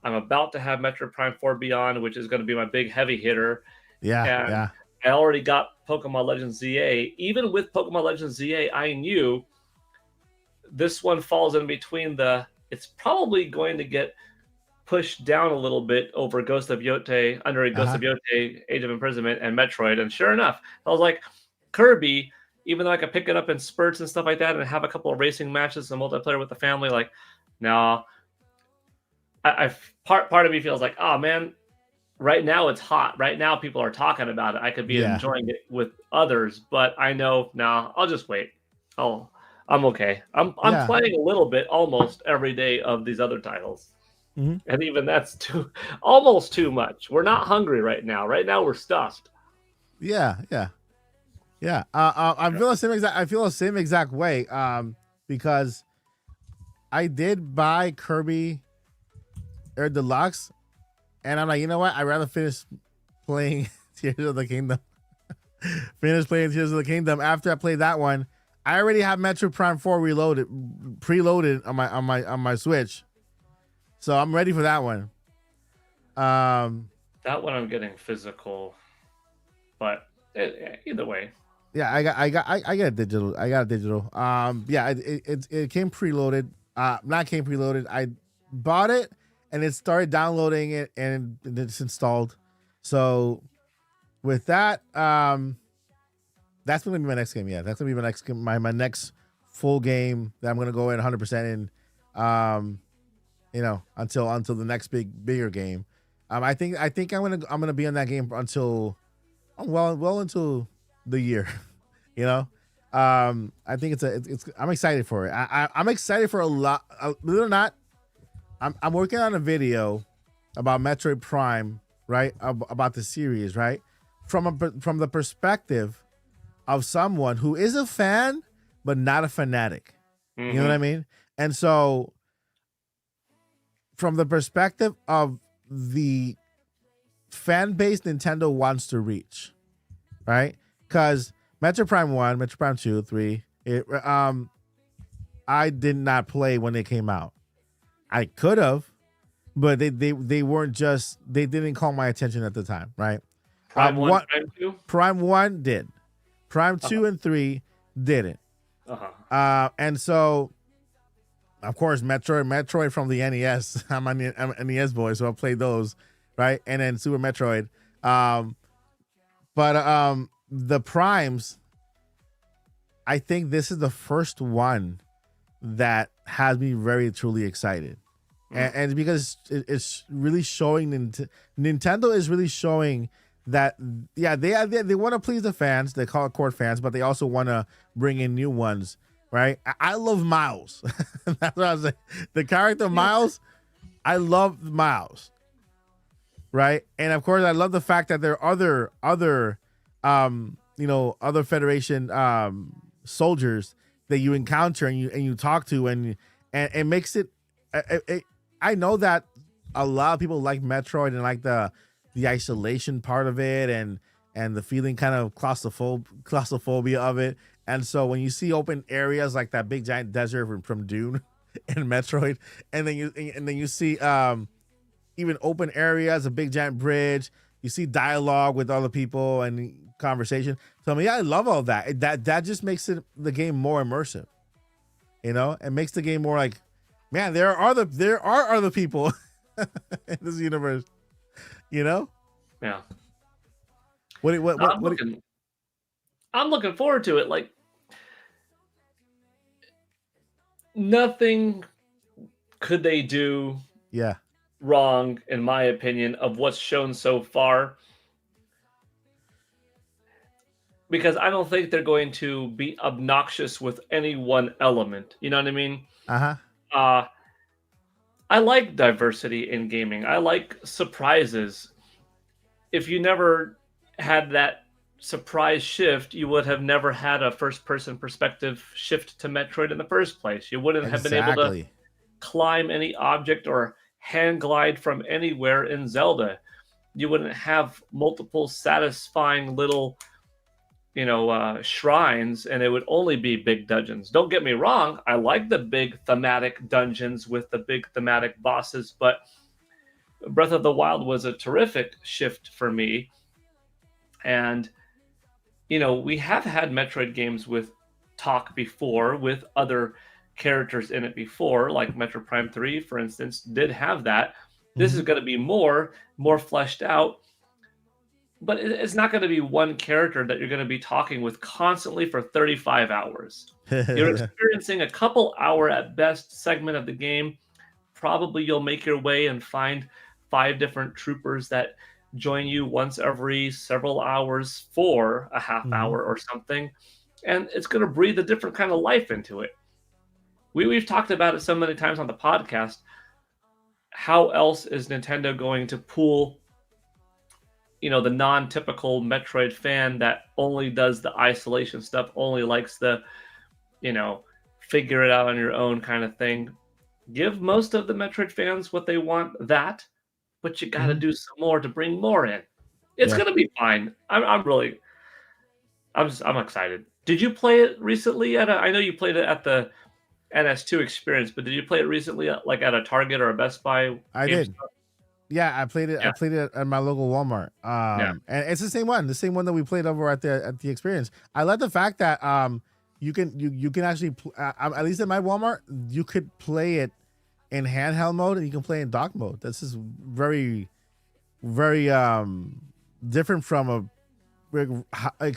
[SPEAKER 3] I'm about to have Metroid Prime 4 Beyond, which is going to be my big heavy hitter. I already got Pokemon Legends ZA. Even with Pokemon Legends ZA, I knew this one falls in between it's probably going to get pushed down a little bit over Ghost of Yote, under Ghost of Yote, Age of Imprisonment, and Metroid. And sure enough, I was like, Kirby, even though I could pick it up in spurts and stuff like that and have a couple of racing matches and multiplayer with the family, like, no. Part of me feels like, oh man, right now it's hot. Right now people are talking about it. I could be
[SPEAKER 2] Yeah.
[SPEAKER 3] enjoying it with others, but I know now I'll just wait. I'm okay. I'm
[SPEAKER 2] Yeah.
[SPEAKER 3] playing a little bit almost every day of these other titles.
[SPEAKER 2] Mhm.
[SPEAKER 3] And even that's almost too much. We're not hungry right now. Right now we're stuffed.
[SPEAKER 2] Yeah. Yeah. Yeah. I feel the same exact. I feel the same exact way. Because I did buy Kirby Air Deluxe, and I'm like, you know what? I'd rather finish playing Tears of the Kingdom. Finish playing Tears of the Kingdom after I played that one. I already have Metro Prime 4 preloaded on my Switch, so I'm ready for that one.
[SPEAKER 3] That one I'm getting physical, but either way.
[SPEAKER 2] Yeah, I got a digital. I got a digital. Yeah, it came preloaded. Not came preloaded. I bought it and it started downloading it and it's installed. So with that, that's gonna be my next game. Yeah, that's gonna be my next full game that I'm gonna go in 100% in. Until the next bigger game. I think I'm gonna be on that game until well into the year. I think it's I'm excited for it. I'm excited for a lot. Believe it or not, I'm working on a video about Metroid Prime, right? About the series, right? From the perspective of someone who is a fan but not a fanatic.
[SPEAKER 3] Mm-hmm.
[SPEAKER 2] You know what I mean? And so, from the perspective of the fan base Nintendo wants to reach, right? Because Metroid Prime 1, Metroid Prime 2, 3, I did not play when they came out. I could have, but they weren't just, they didn't call my attention at the time, right?
[SPEAKER 3] Prime 1, Prime 2?
[SPEAKER 2] Prime 1 did. Prime 2 and 3 didn't. And so, of course, Metroid from the NES. I'm an NES boy, so I played those, right? And then Super Metroid. But the Primes, I think this is the first one that has me very truly excited. And because it's really showing Nintendo is really showing that, yeah, they want to please the fans, they call it core fans, but they also want to bring in new ones, right? I love Miles. That's what I was saying. The character Miles, I love Miles, right? And of course, I love the fact that there are other Federation soldiers that you encounter and you talk to, and it makes it. I know that a lot of people like Metroid and like the isolation part of it and the feeling kind of claustrophobia of it. And so when you see open areas like that big giant desert from Dune and Metroid, and then you see even open areas, a big giant bridge, you see dialogue with other people and conversation. So I mean, yeah, I love all that. That just makes the game more immersive. It makes the game more like, man, there are other people in this universe. Yeah.
[SPEAKER 3] I'm looking forward to it. Like, nothing could they do wrong, in my opinion, of what's shown so far. Because I don't think they're going to be obnoxious with any one element. You know what I mean? I like diversity in gaming. I like surprises. If you never had that surprise shift, you would have never had a first-person perspective shift to Metroid in the first place. You wouldn't have been able to climb any object or hand glide from anywhere in Zelda. You wouldn't have multiple satisfying little shrines, and it would only be big dungeons. Don't get me wrong, I like the big thematic dungeons with the big thematic bosses, but Breath of the Wild was a terrific shift for me. And we have had Metroid games with talk before, with other characters in it before, like Metroid Prime 3, for instance, did have that. This is going to be more fleshed out. But it's not going to be one character that you're going to be talking with constantly for 35 hours. You're experiencing a couple hour at best segment of the game. Probably you'll make your way and find 5 different troopers that join you once every several hours for a half
[SPEAKER 2] Mhm.
[SPEAKER 3] hour or something, and it's going to breathe a different kind of life into it. We've talked about it so many times on the podcast. How else is Nintendo going to pull, the non-typical Metroid fan that only does the isolation stuff, only likes the, you know, figure it out on your own kind of thing? Give most of the Metroid fans what they want, but you got to
[SPEAKER 2] Mhm.
[SPEAKER 3] do some more to bring more in. It's
[SPEAKER 2] Yeah.
[SPEAKER 3] gonna be fine. I'm excited. Did you play it recently I know you played it at the NS2 experience, but did you play it recently like at a Target or a Best Buy
[SPEAKER 2] I did.
[SPEAKER 3] GameStop?
[SPEAKER 2] Yeah, I played it. I
[SPEAKER 3] Yeah,
[SPEAKER 2] played it at my local Walmart.
[SPEAKER 3] yeah.
[SPEAKER 2] And it's the same one that we played over at the experience. I like the fact that you can actually at least in my Walmart you could play it in handheld mode and you can play in dock mode. This is very very different from a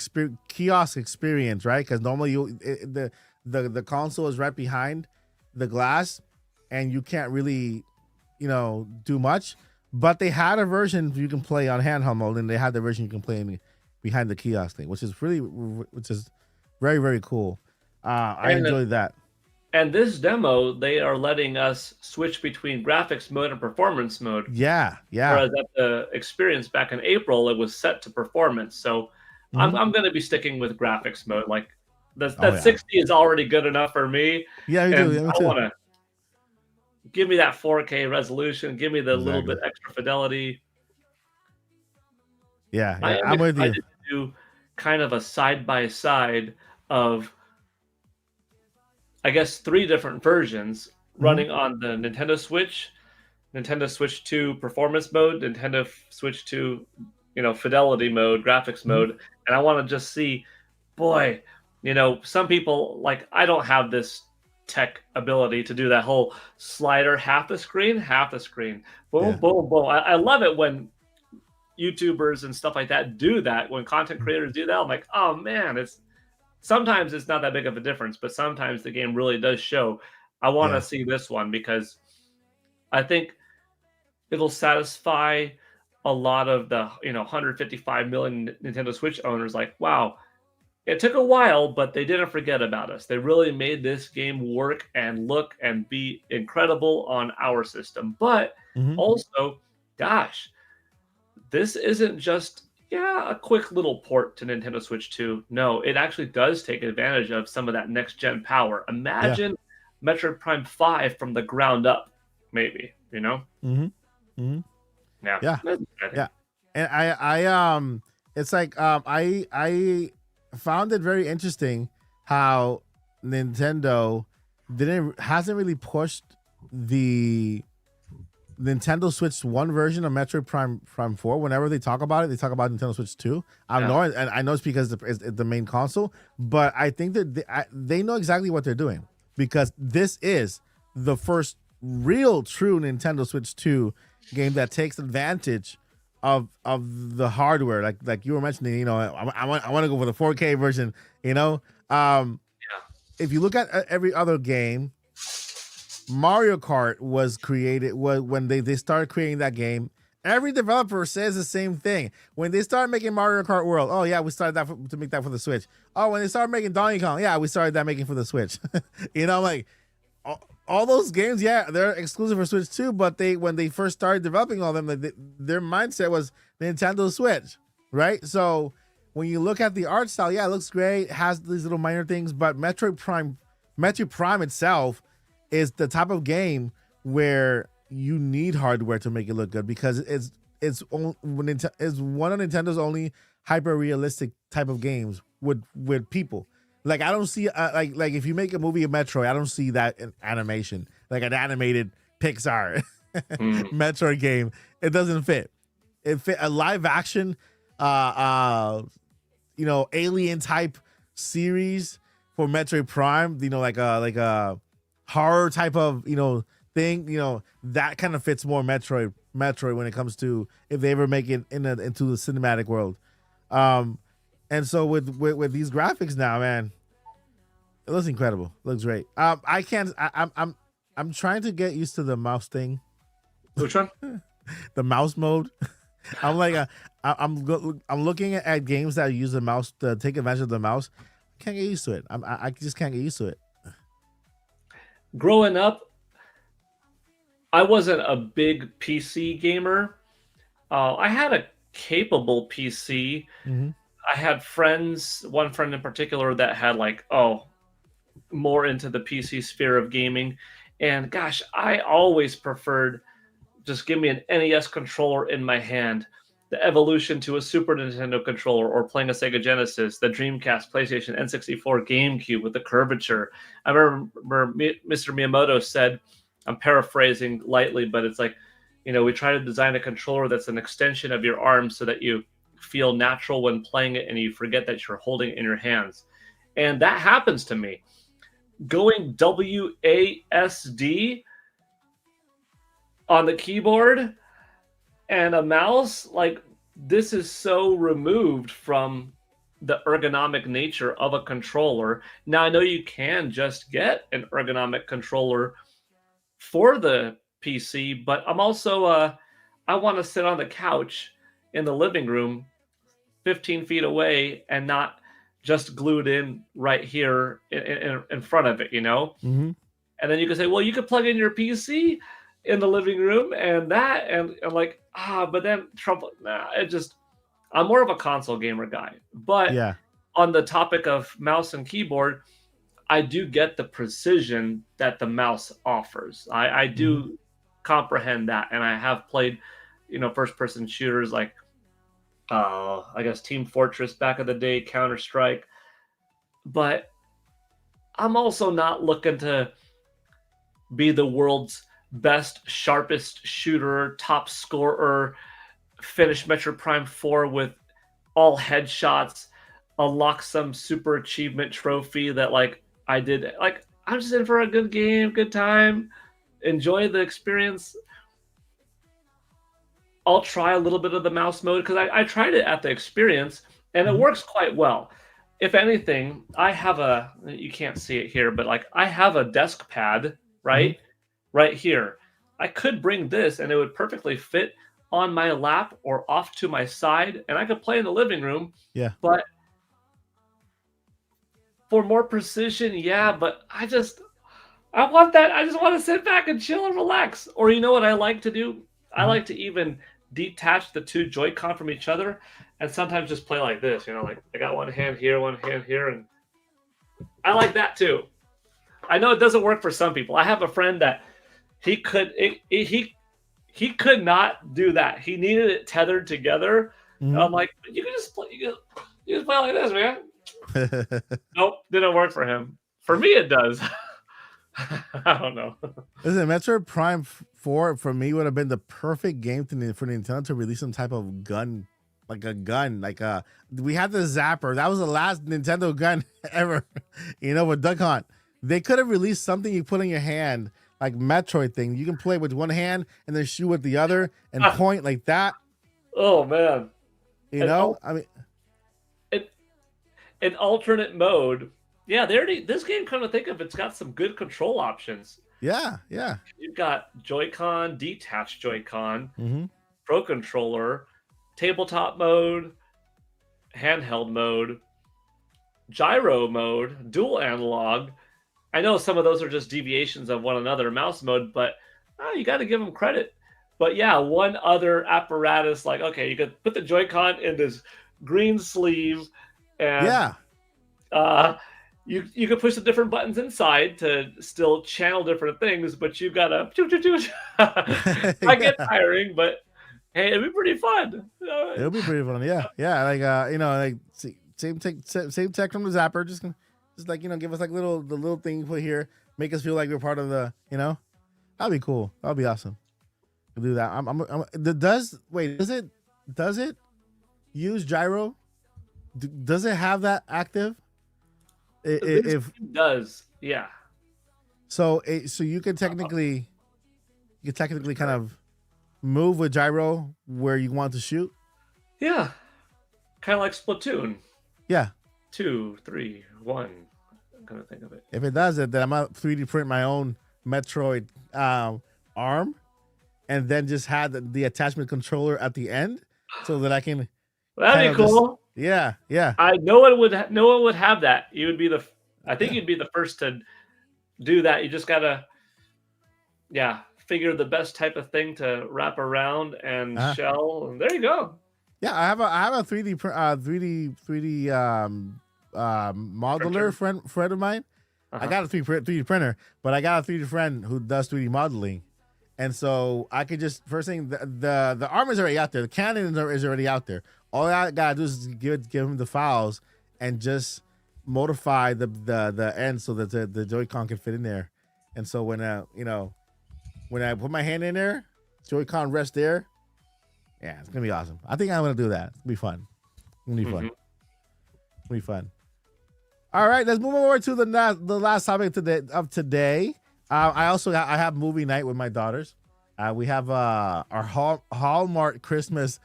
[SPEAKER 2] kiosk experience, right? Because normally the console is right behind the glass, and you can't really do much. But they had a version you can play on handheld mode, and they had the version you can play behind the kiosk thing, which is very very cool. I
[SPEAKER 3] And
[SPEAKER 2] enjoyed that.
[SPEAKER 3] and this demo, they are letting us switch between graphics mode and performance mode.
[SPEAKER 2] Yeah, yeah.
[SPEAKER 3] Whereas at the experience back in April, it was set to performance. So
[SPEAKER 2] Mhm.
[SPEAKER 3] I'm going to be sticking with graphics mode. Like
[SPEAKER 2] Oh
[SPEAKER 3] that
[SPEAKER 2] yeah,
[SPEAKER 3] 60 is already good enough for me,
[SPEAKER 2] yeah. Me too.
[SPEAKER 3] and
[SPEAKER 2] Yeah, me
[SPEAKER 3] I
[SPEAKER 2] too.
[SPEAKER 3] want to give me that 4K resolution. Give me the little
[SPEAKER 2] Exactly.
[SPEAKER 3] bit extra fidelity.
[SPEAKER 2] Yeah,
[SPEAKER 3] I
[SPEAKER 2] yeah.
[SPEAKER 3] am
[SPEAKER 2] I'm with
[SPEAKER 3] excited
[SPEAKER 2] you.
[SPEAKER 3] to do kind of a side by side of, I guess, three different versions
[SPEAKER 2] Mhm.
[SPEAKER 3] running on the Nintendo Switch 2 performance mode, Nintendo Switch 2, fidelity mode, graphics
[SPEAKER 2] Mhm.
[SPEAKER 3] mode, and I want to just see, boy, some people like I don't have this tech ability to do that whole slider half the screen, boom,
[SPEAKER 2] Yeah.
[SPEAKER 3] boom, boom. I love it when YouTubers and stuff like that do that. When content creators do that, I'm like, oh man, sometimes it's not that big of a difference, but sometimes the game really does show. I want to
[SPEAKER 2] Yeah.
[SPEAKER 3] see this one because I think it'll satisfy a lot of the 155 million Nintendo Switch owners. Like, wow, it took a while, but they didn't forget about us. They really made this game work and look and be incredible on our system. But
[SPEAKER 2] Mhm.
[SPEAKER 3] also, gosh, this isn't just a quick little port to Nintendo Switch 2. No, it actually does take advantage of some of that next gen power.
[SPEAKER 2] Yeah.
[SPEAKER 3] Imagine Metroid Prime 5 from the ground up, maybe,
[SPEAKER 2] Mhm. Mhm.
[SPEAKER 3] Yeah,
[SPEAKER 2] Yeah.
[SPEAKER 3] that's exciting.
[SPEAKER 2] Yeah. And it's like I found it very interesting how Nintendo didn't hasn't really pushed the Nintendo Switch 1 version of Metroid Prime 4. Whenever they talk about it, they talk about Nintendo Switch 2.
[SPEAKER 3] Yeah.
[SPEAKER 2] I know it's because it's the main console, but I think that they know exactly what they're doing, because this is the first real true Nintendo Switch 2 game that takes advantage of the hardware, like you were mentioning. I want to go for the 4K version. If you look at every other game, Mario Kart was created when they started creating that game. Every developer says the same thing when they start making Mario Kart World. Oh yeah, we started that to make that for the Switch. Oh, when they started making Donkey Kong, yeah, we started that making for the Switch. Like all those games, yeah, they're exclusive for Switch too. But when they first started developing all of them, their mindset was Nintendo Switch, right? So when you look at the art style, yeah, it looks great, it has these little minor things, but Metroid Prime itself is the type of game where you need hardware to make it look good, because it's one of Nintendo's only hyper realistic type of games with people. Like I don't see like if you make a movie of Metroid, I don't see that in animation, like an animated Pixar
[SPEAKER 3] Mm.
[SPEAKER 2] Metroid game. It doesn't fit. It fit a live action, alien type series for Metroid Prime. Like a horror type of thing. That kind of fits more Metroid when it comes to if they ever make it into the cinematic world. And so with these graphics now, man, it looks incredible. It looks great. I can't. I'm trying to get used to the mouse thing,
[SPEAKER 3] Which one?
[SPEAKER 2] the mouse mode. I'm like, I'm looking at games that use the mouse to take advantage of the mouse. Can't get used to it. I just can't get used to it.
[SPEAKER 3] Growing up, I wasn't a big PC gamer. I had a capable PC.
[SPEAKER 2] Mm-hmm.
[SPEAKER 3] I had friends, one friend in particular that had like, more into the PC sphere of gaming. And gosh, I always preferred just give me an NES controller in my hand. The evolution to a Super Nintendo controller or playing a Sega Genesis, the Dreamcast, PlayStation, N64, GameCube with the curvature. I remember Mr. Miyamoto said, I'm paraphrasing lightly, but it's like, we try to design a controller that's an extension of your arm so that you feel natural when playing it and you forget that you're holding it in your hands. And that happens to me. Going WASD on the keyboard and a mouse, like this is so removed from the ergonomic nature of a controller. Now I know you can just get an ergonomic controller for the PC, but I'm also I want to sit on the couch in the living room 15 feet away and not just glued in right here in front of it,
[SPEAKER 2] Mm-hmm.
[SPEAKER 3] And then you can say, well, you could plug in your PC in the living room and I'm like, but then trouble. Nah, I'm more of a console gamer guy. But
[SPEAKER 2] Yeah.
[SPEAKER 3] on the topic of mouse and keyboard, I do get the precision that the mouse offers. I do comprehend that. And I have played, first person shooters like, I guess Team Fortress back in the day, Counter-Strike. But I'm also not looking to be the world's best, sharpest shooter, top scorer, finish Metroid Prime 4 with all headshots, unlock some super achievement trophy that like I did. Like I'm just in for a good game, good time, enjoy the experience. I'll try a little bit of the mouse mode because I tried it at the experience and it works quite well. If anything, I have you can't see it here, but like I have a desk pad, right? Right here. I could bring this and it would perfectly fit on my lap or off to my side and I could play in the living room.
[SPEAKER 2] Yeah.
[SPEAKER 3] But for more precision, yeah, but I want that. I just want to sit back and chill and relax. Or you know what I like to do? I like to even detach the two Joy-Con from each other and sometimes just play like this, like I got one hand here, and I like that too. I know it doesn't work for some people. I have a friend that he could not do that. He needed it tethered together. I'm like, you can just play like this, man. Nope, didn't work for him. For me, it does. I don't know.
[SPEAKER 2] Listen, Metroid Prime 4 for me would have been the perfect game for Nintendo to release some type of gun, we had the Zapper. That was the last Nintendo gun ever, with Duck Hunt. They could have released something you put in your hand, like Metroid thing. You can play with one hand and then shoot with the other and point like that.
[SPEAKER 3] Oh man, an alternate mode. Yeah, this game, come to think of, it's got some good control options.
[SPEAKER 2] Yeah.
[SPEAKER 3] You've got Joy-Con, detached Joy-Con, Pro Controller, tabletop mode, handheld mode, gyro mode, dual analog. I know some of those are just deviations of one another, mouse mode, but you got to give them credit. But yeah, one other apparatus, like, okay, you could put the Joy-Con in this green sleeve and you could push the different buttons inside to still channel different things, but you've got to I get tiring, but hey, it'd be pretty fun.
[SPEAKER 2] It'll be pretty fun. Yeah. Same tech from the Zapper. Just give us the little thing you put here, make us feel like we're part of the, that'd be cool. That'd be awesome. We'll do that. Does it use gyro? Does it have that active?
[SPEAKER 3] It does, yeah.
[SPEAKER 2] So you can technically kind of move with gyro where you want to shoot.
[SPEAKER 3] Yeah, kind of like Splatoon.
[SPEAKER 2] Yeah.
[SPEAKER 3] 2, 3, 1. I'm gonna think of it.
[SPEAKER 2] If it does it, then I'm gonna 3D print my own Metroid arm, and then just had the attachment controller at the end, so that I can.
[SPEAKER 3] That'd be cool.
[SPEAKER 2] Yeah.
[SPEAKER 3] No one would have that. You would be I think you'd be the first to do that. You just gotta, figure the best type of thing to wrap around and shell. And there you go.
[SPEAKER 2] Yeah, I have a 3D modeler friend of mine. I got a 3D printer, but I got a 3D friend who does 3D modeling, and so I could just first thing the armor is already out there, the cannon is already out there. All I gotta do is give him the files and just modify the end so that the Joy-Con can fit in there. And so when I put my hand in there, Joy-Con rests there. Yeah, it's gonna be awesome. I think I'm gonna do that. It's gonna be fun. It'll be fun. All right, let's move over to the last topic of today. I have movie night with my daughters. We have our Hallmark Christmas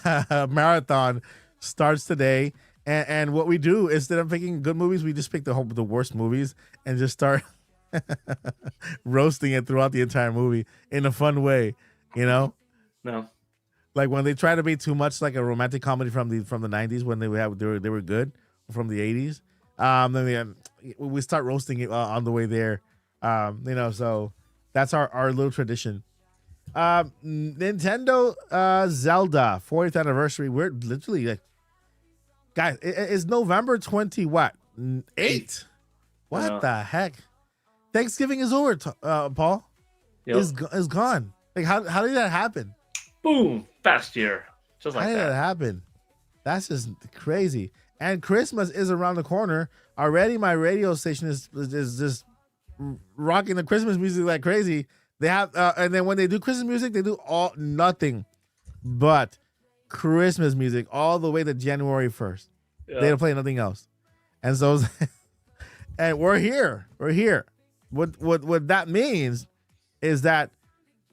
[SPEAKER 2] marathon starts today, and what we do instead of picking good movies, we just pick the worst movies and just start roasting it throughout the entire movie in a fun way. No. Like when they try to be too much like a romantic comedy from the 90s when they were good, from the 80s. Then we start roasting it on the way there. So that's our little tradition. Nintendo Zelda 40th anniversary. We're literally like, guys, it's November 8. What the heck? Thanksgiving is over, Paul.
[SPEAKER 3] Yep.
[SPEAKER 2] Is gone. Like how did that happen?
[SPEAKER 3] Boom, fast year. Just like
[SPEAKER 2] how did that happen? That's just crazy. And Christmas is around the corner. Already my radio station is just rocking the Christmas music like crazy. They have and then when they do Christmas music, they do nothing but Christmas music all the way to January 1st. Yeah. They don't play nothing else. And so and we're here. What that means is that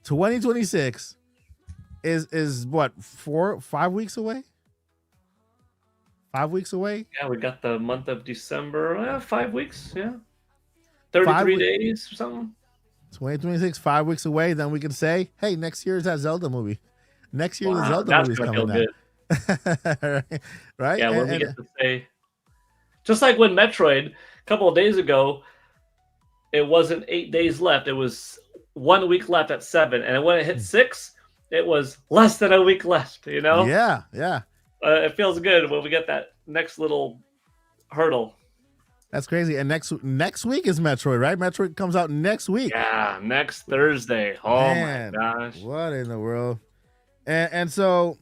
[SPEAKER 2] 2026 is what, 5 weeks away? 5 weeks away?
[SPEAKER 3] Yeah, we got the month of December. 5 weeks, yeah. 33 days or something.
[SPEAKER 2] 2026, 5 weeks away. Then we can say, hey, next year is that Zelda movie. Next year the Zelda movie is coming out. Right?
[SPEAKER 3] Yeah, when we get to say, just like when Metroid, a couple of days ago, it wasn't 8 days left. It was 1 week left at 7. And when it hit 6, it was less than a week left,
[SPEAKER 2] Yeah.
[SPEAKER 3] It feels good when we get that next little hurdle.
[SPEAKER 2] That's crazy. And next week is Metroid, right? Metroid comes out next week.
[SPEAKER 3] Yeah, next Thursday. Oh,
[SPEAKER 2] man,
[SPEAKER 3] my gosh.
[SPEAKER 2] What in the world? And so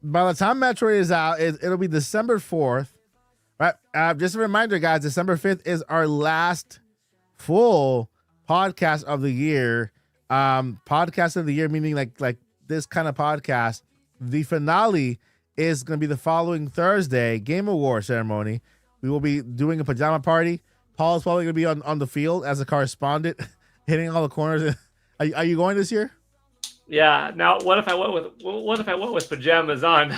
[SPEAKER 2] by the time Metroid is out, it'll be December 4th. Right? Just a reminder, guys, December 5th is our last full podcast of the year. Podcast of the year, meaning like this kind of podcast. The finale is going to be the following Thursday, Game Award ceremony. We will be doing a pajama party. Paul is probably going to be on the field as a correspondent, hitting all the corners. Are you going this year?
[SPEAKER 3] Yeah. Now, what if I went with pajamas on?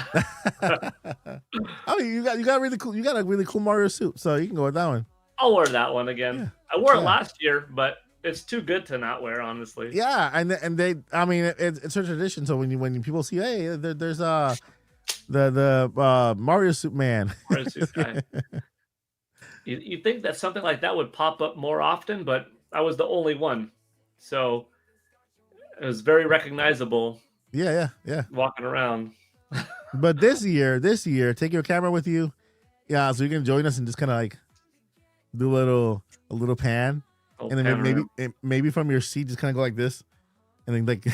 [SPEAKER 2] Oh, you got a really cool Mario suit, so you can go with that one.
[SPEAKER 3] I'll wear that one again. Yeah. I wore it last year, but it's too good to not wear, honestly.
[SPEAKER 2] Yeah, and they, I mean, it's a tradition. So when people see, hey, there's the Mario suit man.
[SPEAKER 3] Mario suit guy. You think that something like that would pop up more often, but I was the only one, so it was very recognizable.
[SPEAKER 2] Yeah.
[SPEAKER 3] Walking around.
[SPEAKER 2] But this year, take your camera with you, so you can join us and just kind of like do a little pan. And then maybe from your seat, just kind of go like this, and then like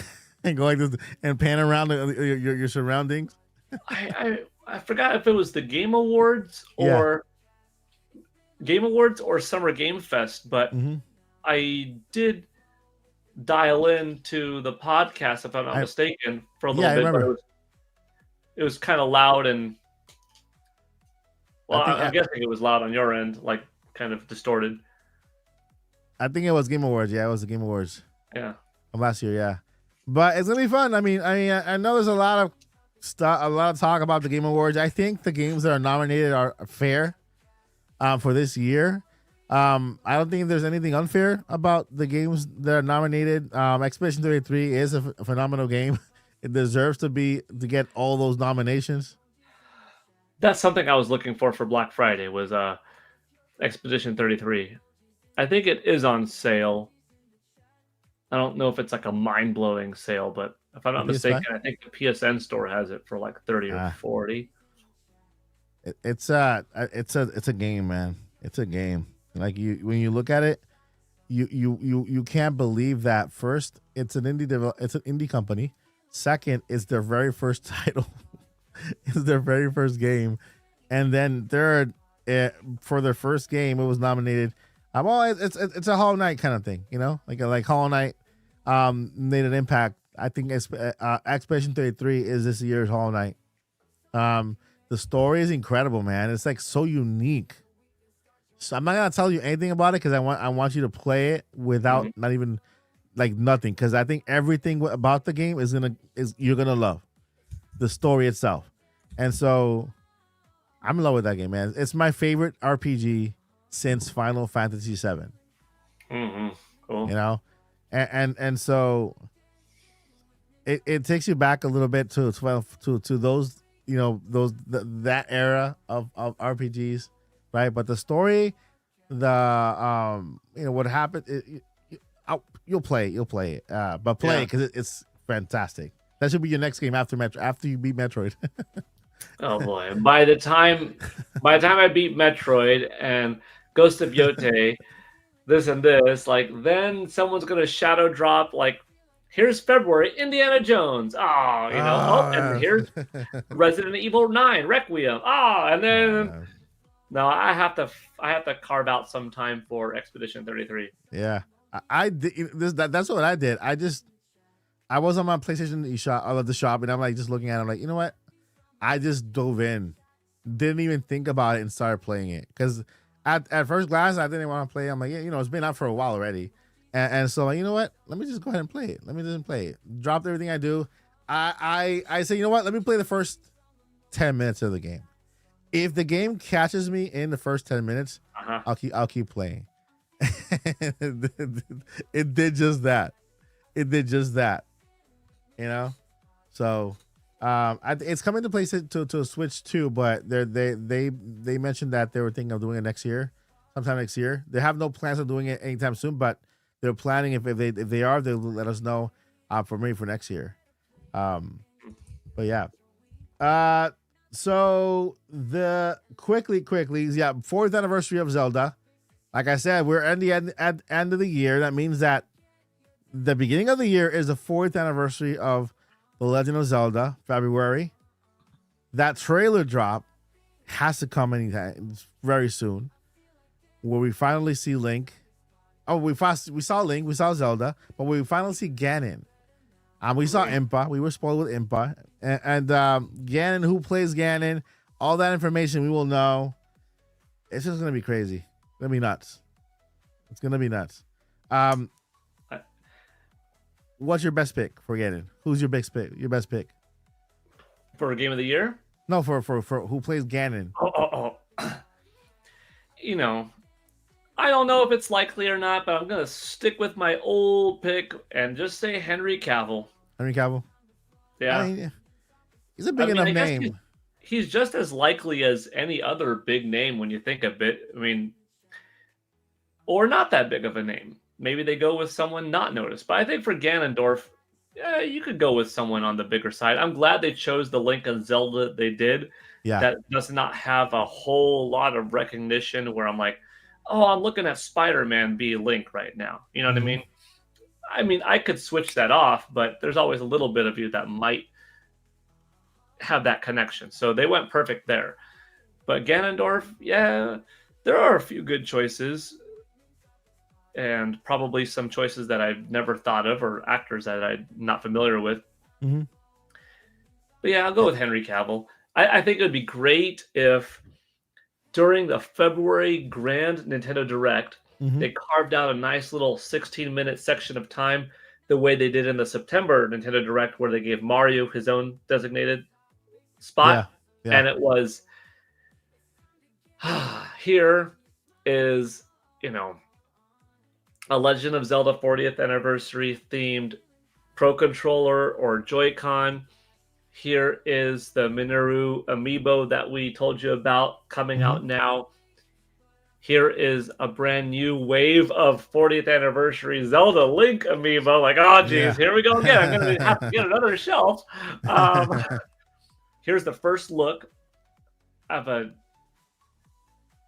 [SPEAKER 2] and go like this and pan around your surroundings.
[SPEAKER 3] I forgot if it was the Game Awards or Summer Game Fest, but I did dial in to the podcast, if I'm not mistaken, for a little bit. But it was kind of loud and I'm guessing it was loud on your end, like kind of distorted.
[SPEAKER 2] I think it was Game Awards. Yeah, it was the Game Awards.
[SPEAKER 3] Yeah,
[SPEAKER 2] of last year. Yeah, but it's gonna be fun. I mean, I know there's a lot of talk about the Game Awards. I think the games that are nominated are fair for this year. I don't think there's anything unfair about the games that are nominated. Expedition 33 is a phenomenal game. it deserves to get all those nominations?
[SPEAKER 3] That's something I was looking for Black Friday was Expedition 33. I think it is on sale. I don't know if it's like a mind-blowing sale, but if I'm not
[SPEAKER 2] The PS5?
[SPEAKER 3] mistaken, I think the PSN store has it for like 30 or 40.
[SPEAKER 2] It's a game, man. It's a game. Like when you look at it, you can't believe that. First, it's an indie company. Second, it's their very first title. It's their very first game, and then third, for their first game, it was nominated. It's a Hollow Knight kind of thing, you know, like Hollow Knight made an impact. I think Expedition 33 is this year's Hollow Knight. The story is incredible, man. It's like so unique. So I'm not gonna tell you anything about it because I want you to play it without not even like nothing, because I think everything about the game is you're gonna love the story itself. And so I'm in love with that game, man. It's my favorite RPG since Final Fantasy VII.
[SPEAKER 3] Cool.
[SPEAKER 2] You know, and so it takes you back a little bit to those, you know, that era of RPGs, right? But the story, you know what happened. You'll play it, but play it because it's fantastic. That should be your next game after you beat Metroid.
[SPEAKER 3] Oh boy! By the time I beat Metroid and Ghost of Yote, this and this, like then someone's gonna shadow drop like, here's February Indiana Jones. And here's Resident Evil 9 Requiem. And then no, I have to carve out some time for Expedition 33.
[SPEAKER 2] Yeah, I did. That's what I did. I was on my PlayStation the shop, and I'm like just looking at it. I'm like, you know what? I just dove in, didn't even think about it, and started playing it. Because at first glance, I didn't want to play. I'm like, yeah, you know, it's been out for a while already, and so like, you know what? Let me just go ahead and play it. Let me just play it. Dropped everything I do. I say, you know what? Let me play the first 10 minutes of the game. If the game catches me in the first 10 minutes, I'll keep playing. It did just that. You know, so it's coming to PlayStation to Switch too, but they mentioned that they were thinking of doing it sometime next year. They have no plans of doing it anytime soon, but they're planning if they are, they'll let us know for next year. But yeah. So the quickly, yeah, 4th anniversary of Zelda. Like I said, we're at the end of the year. That means that the beginning of the year is the 4th anniversary of The Legend of Zelda, February. That trailer drop has to come anytime very soon, where we finally see Link. Oh, we saw Link, we saw Zelda, but we finally see Ganon. We saw Impa. We were spoiled with Impa. And Ganon, who plays Ganon, all that information we will know. It's just going to be crazy. It's going to be nuts. It's going to be nuts. What's your best pick for Ganon? Who's your best pick? Your best pick
[SPEAKER 3] for Game of the Year?
[SPEAKER 2] No, for who plays Ganon?
[SPEAKER 3] You know, I don't know if it's likely or not, but I'm gonna stick with my old pick and just say Henry Cavill.
[SPEAKER 2] Henry Cavill.
[SPEAKER 3] Yeah,
[SPEAKER 2] I mean, he's a big enough name.
[SPEAKER 3] He's just as likely as any other big name when you think of it. I mean, or not that big of a name. Maybe they go with someone not noticed. But I think for Ganondorf, you could go with someone on the bigger side. I'm glad they chose the Link and Zelda they did.
[SPEAKER 2] Yeah.
[SPEAKER 3] That does not have a whole lot of recognition where I'm like, oh, I'm looking at Spider-Man be Link right now. You know what I mean? I mean, I could switch that off, but there's always a little bit of you that might have that connection. So they went perfect there. But Ganondorf, yeah, there are a few good choices. And probably some choices that I've never thought of or actors that I'm not familiar with.
[SPEAKER 2] Mm-hmm.
[SPEAKER 3] But yeah, I'll go with Henry Cavill. I think it would be great if during the February Grand Nintendo Direct, they carved out a nice little 16-minute section of time the way they did in the September Nintendo Direct where they gave Mario his own designated spot. Yeah. And it was, here is, you know, a Legend of Zelda 40th anniversary themed Pro Controller or Joy-Con. Here is the Minoru amiibo that we told you about coming out now. Here is a brand new wave of 40th anniversary Zelda Link amiibo. Like, oh, geez, here we go again. I'm going to have to get another shelf. Here's the first look of a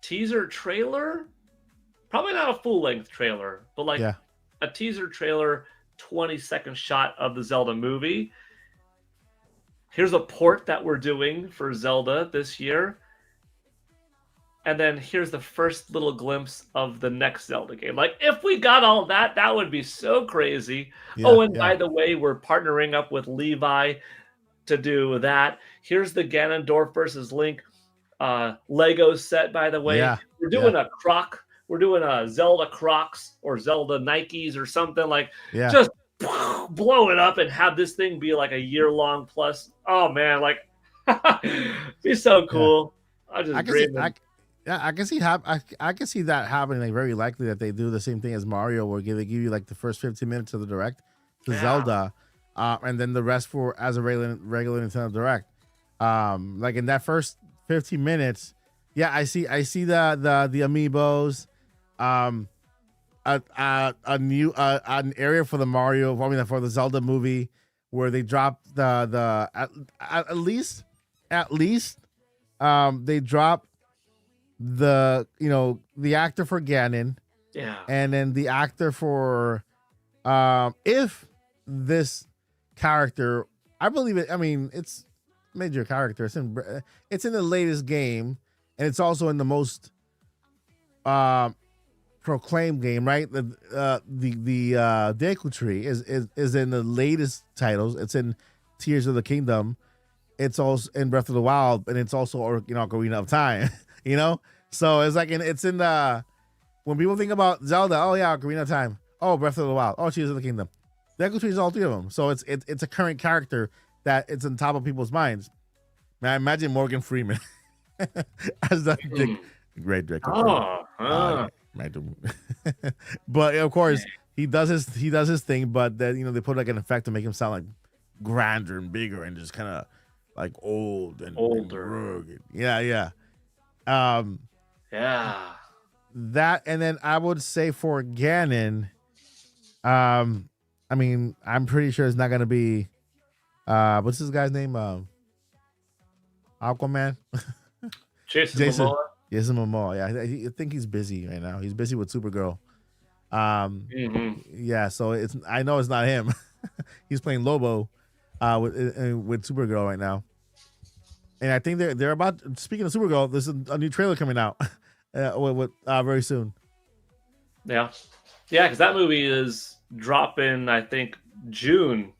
[SPEAKER 3] teaser trailer. Probably not a full-length trailer, but like a teaser trailer, 20-second shot of the Zelda movie. Here's a port that we're doing for Zelda this year. And then here's the first little glimpse of the next Zelda game. Like, if we got all that, that would be so crazy. By the way, we're partnering up with Levi to do that. Here's the Ganondorf versus Link Lego set, by the way. We're doing a Croc. We're doing a Zelda Crocs or Zelda Nikes or something. Like, just blow it up and have this thing be like a year-long plus. Oh, man, like, be so cool. I just dream.
[SPEAKER 2] I can see I can see that happening. Like, very likely that they do the same thing as Mario, where they give you like the first 15 minutes of the direct to Zelda, and then the rest as a regular Nintendo Direct. Like in that first 15 minutes, I see the amiibos, an area for the Mario, for the Zelda movie, where they drop at least they drop the actor for Ganon, and then the actor for if this character, I believe it. I mean, it's major character. It's in the latest game, and it's also in the most proclaimed game, right? The Deku Tree is in the latest titles. It's in Tears of the Kingdom. It's also in Breath of the Wild, and it's also Ocarina of Time. So it's like it's in the, when people think about Zelda, Ocarina of Time, Breath of the Wild, Tears of the Kingdom. Deku Tree is all three of them. So it's a current character that it's on top of people's minds. Man, I imagine Morgan Freeman as the great director. But of course he does his thing, but then they put like an effect to make him sound like grander and bigger and just kind of like old and older. And rugged. That, and then I would say for Ganon, I mean, I'm pretty sure it's not gonna be what's this guy's name? Aquaman.
[SPEAKER 3] Jason Momoa.
[SPEAKER 2] Jason Momoa. Yeah, I think he's busy right now. He's busy with Supergirl. So I know it's not him. He's playing Lobo with Supergirl right now. And I think they're about, speaking of Supergirl, there's a new trailer coming out very soon.
[SPEAKER 3] Because that movie is dropping, I think, June.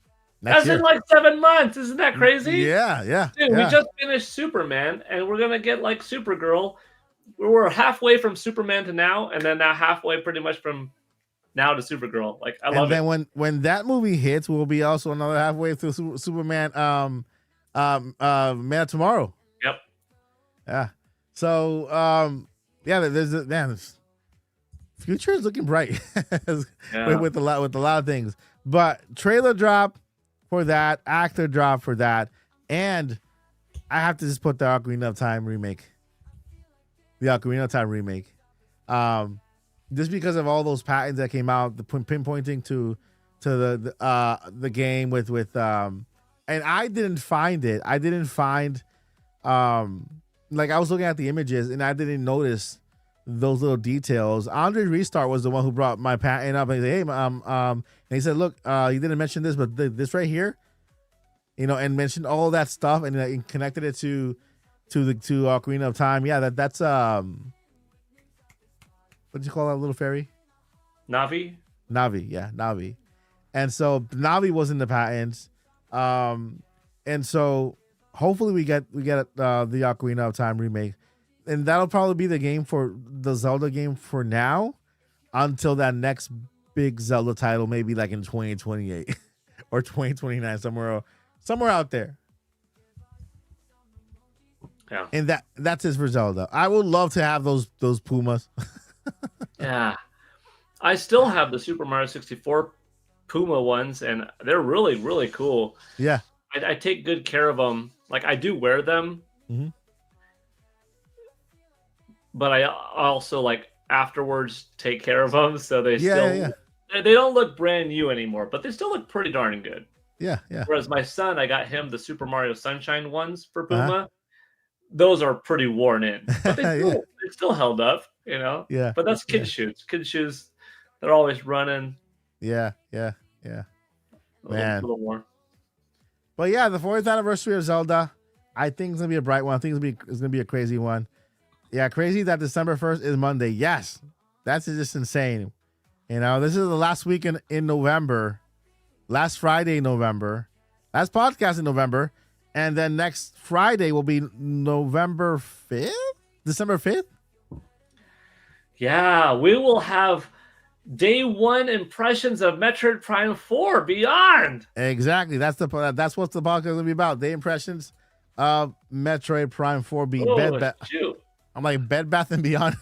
[SPEAKER 2] That's
[SPEAKER 3] in like 7 months. Isn't that crazy?
[SPEAKER 2] Dude,
[SPEAKER 3] we just finished Superman, and we're gonna get like Supergirl. We're halfway from Superman to now, and then now halfway pretty much from now to Supergirl. Like, I love it.
[SPEAKER 2] And then when that movie hits, we'll be also another halfway through Superman. Man of Tomorrow.
[SPEAKER 3] Yep.
[SPEAKER 2] Yeah. So there's future is looking bright with a lot of things. But trailer drop for that, actor drop for that, and I have to just put the Ocarina of Time remake. The Ocarina of Time remake. Just because of all those patents that came out, the pinpointing to the game with and I didn't find it. I didn't find like I was looking at the images and I didn't notice those little details. Andre Restart was the one who brought my patent up and he said, hey, and he said, look, you didn't mention this, but this right here, and mentioned all that stuff and connected it to Ocarina of Time. Yeah, that's what do you call that little fairy?
[SPEAKER 3] Navi,
[SPEAKER 2] yeah, Navi. And so Navi was in the patents. And so hopefully we get the Ocarina of Time remake, and that'll probably be the game for the Zelda game for now until that next big Zelda title, maybe like in 2028 or 2029, somewhere out there.
[SPEAKER 3] Yeah.
[SPEAKER 2] And that's it for Zelda. I would love to have those Pumas.
[SPEAKER 3] Yeah. I still have the Super Mario 64 Puma ones, and they're really, really cool.
[SPEAKER 2] Yeah.
[SPEAKER 3] I take good care of them. Like, I do wear them,
[SPEAKER 2] Mhm.
[SPEAKER 3] but I also, like, afterwards take care of them, so they
[SPEAKER 2] Yeah,
[SPEAKER 3] still
[SPEAKER 2] yeah,
[SPEAKER 3] they don't look brand new anymore, but they still look pretty darn good.
[SPEAKER 2] yeah, yeah.
[SPEAKER 3] Whereas my son, I got him the Super Mario Sunshine ones for
[SPEAKER 2] Uh-huh.
[SPEAKER 3] Puma. Those are pretty worn in, but
[SPEAKER 2] Yeah.
[SPEAKER 3] they still held up,
[SPEAKER 2] Yeah.
[SPEAKER 3] But that's
[SPEAKER 2] Yeah.
[SPEAKER 3] kid shoes. Kid shoes, they're always running
[SPEAKER 2] Yeah.
[SPEAKER 3] a
[SPEAKER 2] Man.
[SPEAKER 3] little more.
[SPEAKER 2] But yeah, the 40th anniversary of Zelda, I think it's gonna be a bright one. I think it's gonna be a crazy one. Yeah, crazy that December 1st is Monday. Yes, that's just insane. This is the last week in November, last Friday in November, last podcast in November, and then next Friday will be November 5th, December 5th.
[SPEAKER 3] Yeah, we will have day one impressions of Metroid Prime 4 Beyond.
[SPEAKER 2] Exactly. That's what the podcast is gonna be about. The impressions of Metroid Prime 4 being
[SPEAKER 3] Shoot.
[SPEAKER 2] I'm like Bed Bath and Beyond.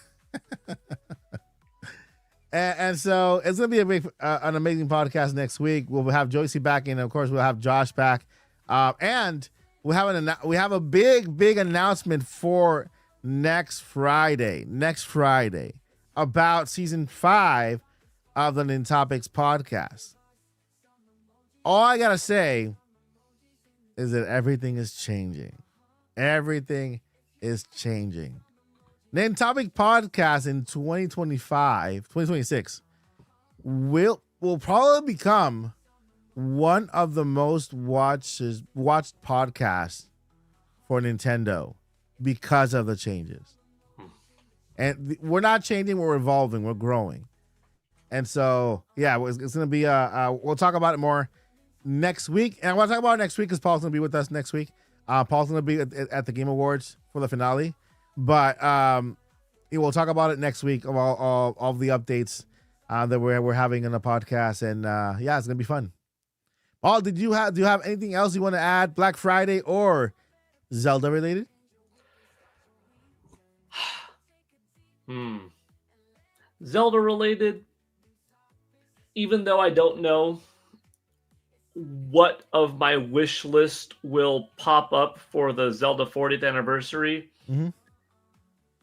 [SPEAKER 2] and so it's gonna be an amazing podcast next week. We'll have Joycey back, and of course we'll have Josh back, and we have a big announcement for next Friday about season 5 of the Nintopics podcast. All I gotta say is that everything is changing. Everything is changing. Nintopics Podcast in 2026 will probably become one of the most watched podcasts for Nintendo because of the changes. And we're not changing, we're evolving, we're growing. And so, yeah, it's going to be, we'll talk about it more next week. And I want to talk about it next week because Paul's going to be with us next week. Paul's going to be at the Game Awards for the finale. But we'll talk about it next week of all the updates that we're having in the podcast. And yeah, it's going to be fun. Paul, do you have anything else you want to add, Black Friday or Zelda related?
[SPEAKER 3] Zelda related, even though I don't know what of my wish list will pop up for the Zelda 40th anniversary,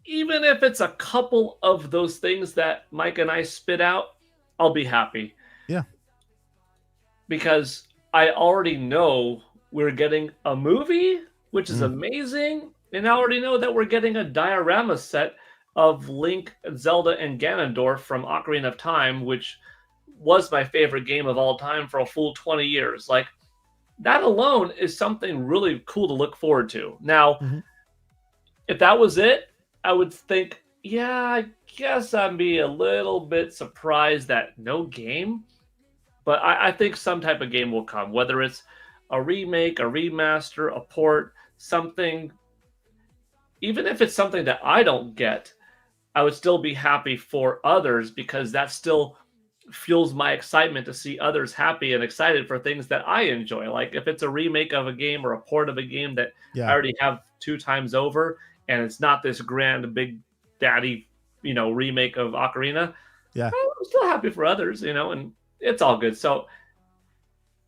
[SPEAKER 3] even if it's a couple of those things that Mike and I spit out, I'll be happy.
[SPEAKER 2] Yeah.
[SPEAKER 3] Because I already know we're getting a movie, which is amazing, and I already know that we're getting a diorama set of Link, Zelda, and Ganondorf from Ocarina of Time, which was my favorite game of all time for a full 20 years. Like, that alone is something really cool to look forward to. Now, if that was it, I would think, yeah, I guess I'd be a little bit surprised that no game. But I think some type of game will come, whether it's a remake, a remaster, a port, something. Even if it's something that I don't get, I would still be happy for others because that still fuels my excitement to see others happy and excited for things that I enjoy. Like if it's a remake of a game or a port of a game that I already have 2 times over, and it's not this grand big daddy, remake of Ocarina. Yeah, I'm still happy for others, and it's all good. So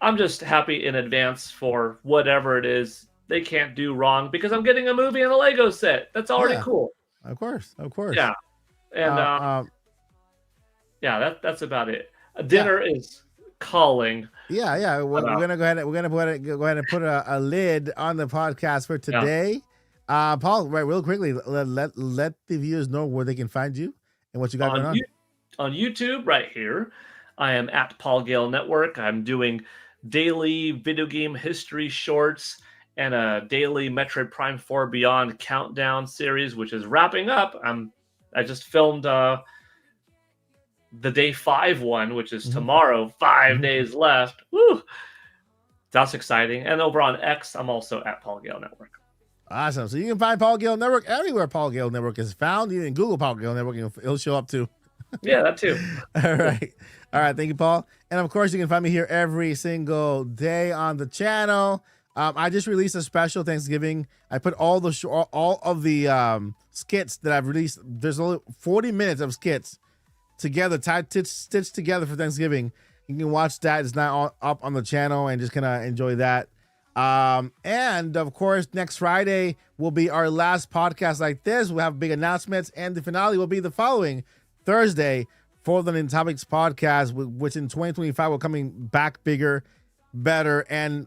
[SPEAKER 3] I'm just happy in advance for whatever it is they can't do wrong because I'm getting a movie and a Lego set. That's already cool.
[SPEAKER 2] Of course.
[SPEAKER 3] Yeah, and that's about it. Dinner is calling.
[SPEAKER 2] Yeah. We're gonna go ahead and put a lid on the podcast for today. Paul, right, real quickly, let the viewers know where they can find you and what you got going on.
[SPEAKER 3] On YouTube, right here, I am at Paul Gale Network. I'm doing daily video game history shorts and a daily Metroid Prime 4 Beyond countdown series, which is wrapping up. I just filmed the day 5 one, which is tomorrow. 5 days left. Woo! That's exciting. And over on X, I'm also at Paul Gale Network.
[SPEAKER 2] Awesome. So you can find Paul Gale Network everywhere Paul Gale Network is found. You can Google Paul Gale Network and it'll show up too.
[SPEAKER 3] Yeah, that too.
[SPEAKER 2] All right. Thank you, Paul. And of course, you can find me here every single day on the channel. I just released a special Thanksgiving. I put all of the skits that I've released. There's only 40 minutes of skits together, stitched together for Thanksgiving. You can watch that. It's not up on the channel, and just kind of enjoy that. And of course, next Friday will be our last podcast like this. We'll have big announcements, and the finale will be the following Thursday for the Nintopics Podcast, which in 2025 will coming back bigger, better, and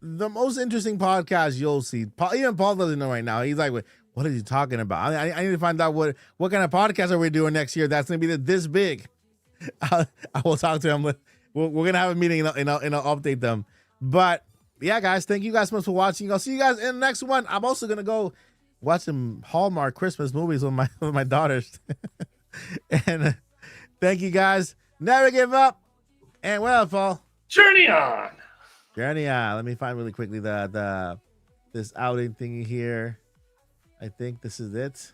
[SPEAKER 2] the most interesting podcast you'll see. Even Paul doesn't know right now. He's like, what are you talking about? I need to find out what kind of podcast are we doing next year that's going to be this big. I will talk to him. We're going to have a meeting and I'll update them. But yeah, guys, thank you guys so much for watching. I'll see you guys in the next one. I'm also going to go watch some Hallmark Christmas movies with my daughters. And thank you guys. Never give up. And what else, Paul?
[SPEAKER 3] Journey on.
[SPEAKER 2] Journey on. Let me find really quickly this outing thingy here. I think this is it.